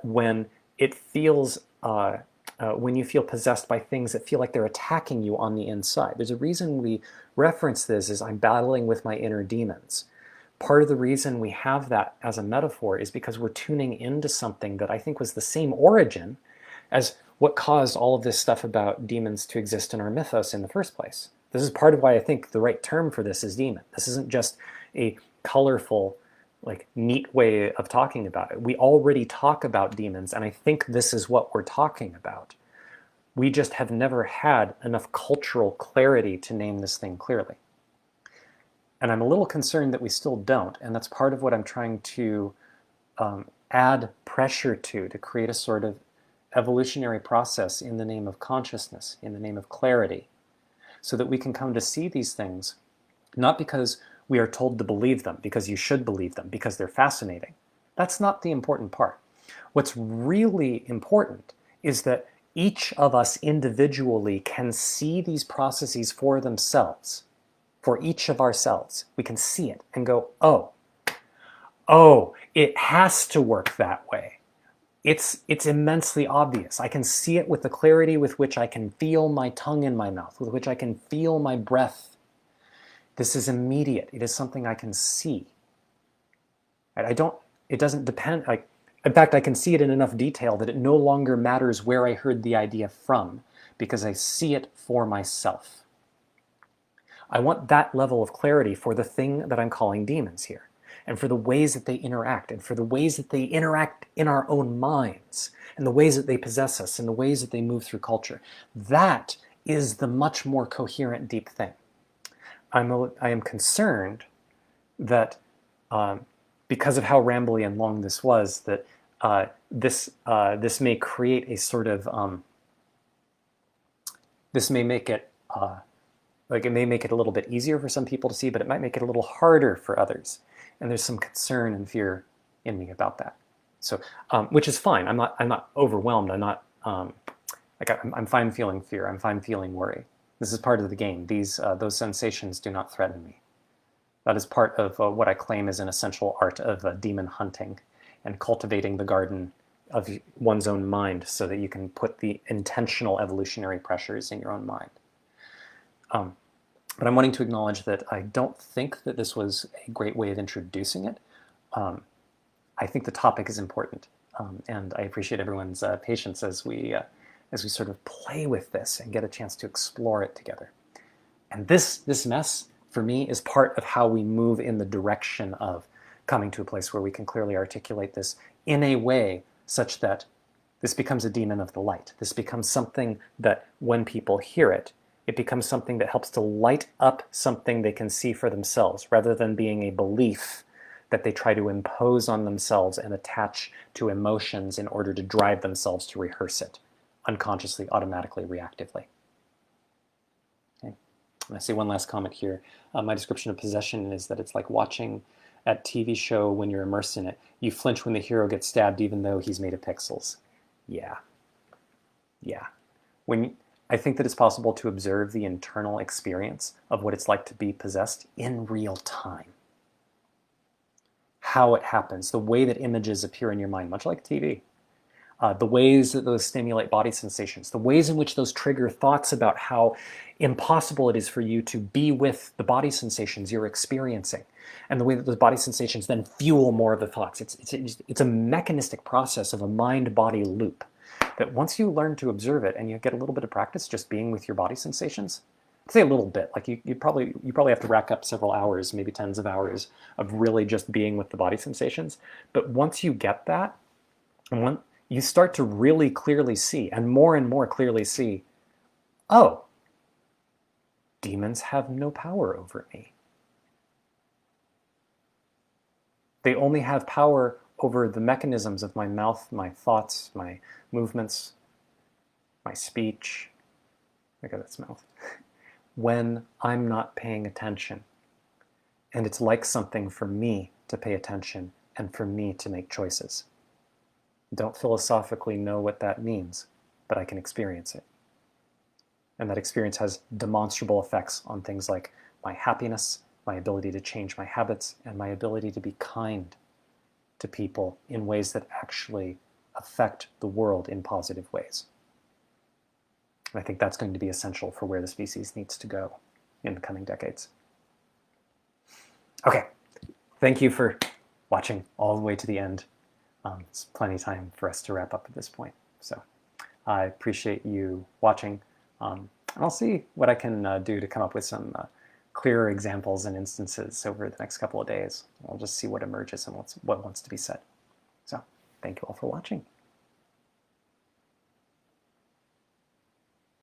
Speaker 1: when it feels, when you feel possessed by things that feel like they're attacking you on the inside. There's a reason we reference this as I'm battling with my inner demons. Part of the reason we have that as a metaphor is because we're tuning into something that I think was the same origin as what caused all of this stuff about demons to exist in our mythos in the first place. This is part of why I think the right term for this is demon. This isn't just a colorful, like, neat way of talking about it. We already talk about demons, and I think this is what we're talking about. We just have never had enough cultural clarity to name this thing clearly. And I'm a little concerned that we still don't, and that's part of what I'm trying to add pressure to create a sort of evolutionary process in the name of consciousness, in the name of clarity, so that we can come to see these things, not because we are told to believe them, because you should believe them, because they're fascinating. That's not the important part. What's really important is that each of us individually can see these processes for themselves. For each of ourselves, we can see it and go, oh, it has to work that way. It's immensely obvious. I can see it with the clarity with which I can feel my tongue in my mouth, with which I can feel my breath. This is immediate. It is something I can see. It doesn't depend, in fact, I can see it in enough detail that it no longer matters where I heard the idea from, because I see it for myself. I want that level of clarity for the thing that I'm calling demons here, and for the ways that they interact, and for the ways that they interact in our own minds, and the ways that they possess us, and the ways that they move through culture. That is the much more coherent, deep thing. I am concerned that because of how rambly and long this was, that this may create a sort of, this may make it, it may make it a little bit easier for some people to see, but it might make it a little harder for others. And there's some concern and fear in me about that. So, which is fine. I'm not overwhelmed. I'm not I'm fine feeling fear. I'm fine feeling worry. This is part of the game. Those sensations do not threaten me. That is part of what I claim is an essential art of demon hunting and cultivating the garden of one's own mind so that you can put the intentional evolutionary pressures in your own mind. But I'm wanting to acknowledge that I don't think that this was a great way of introducing it. I think the topic is important, and I appreciate everyone's patience as we sort of play with this and get a chance to explore it together. And this mess, for me, is part of how we move in the direction of coming to a place where we can clearly articulate this in a way such that this becomes a demon of the light. This becomes something that when people hear it, it becomes something that helps to light up something they can see for themselves, rather than being a belief that they try to impose on themselves and attach to emotions in order to drive themselves to rehearse it, unconsciously, automatically, reactively. Okay. And I see one last comment here. My description of possession is that it's like watching a TV show when you're immersed in it. You flinch when the hero gets stabbed even though he's made of pixels. Yeah. Yeah. I think that it's possible to observe the internal experience of what it's like to be possessed in real time. How it happens, the way that images appear in your mind, much like TV. The ways that those stimulate body sensations, the ways in which those trigger thoughts about how impossible it is for you to be with the body sensations you're experiencing, and the way that those body sensations then fuel more of the thoughts. It's a mechanistic process of a mind-body loop that once you learn to observe it and you get a little bit of practice just being with your body sensations, I'd say a little bit, like you probably have to rack up several hours, maybe tens of hours of really just being with the body sensations. But once you get that, and when you start to really clearly see, and more clearly see, oh, demons have no power over me. They only have power over the mechanisms of my mouth, my thoughts, my movements, my speech. Look at that's mouth. When I'm not paying attention. And it's like something for me to pay attention and for me to make choices. Don't philosophically know what that means, but I can experience it. And that experience has demonstrable effects on things like my happiness, my ability to change my habits, and my ability to be kind to people in ways that actually affect the world in positive ways. And I think that's going to be essential for where the species needs to go in the coming decades. Okay, thank you for watching all the way to the end. It's plenty of time for us to wrap up at this point. So I appreciate you watching, and I'll see what I can do to come up with some clearer examples and instances over the next couple of days. I'll just see what emerges and what wants to be said. So thank you all for watching.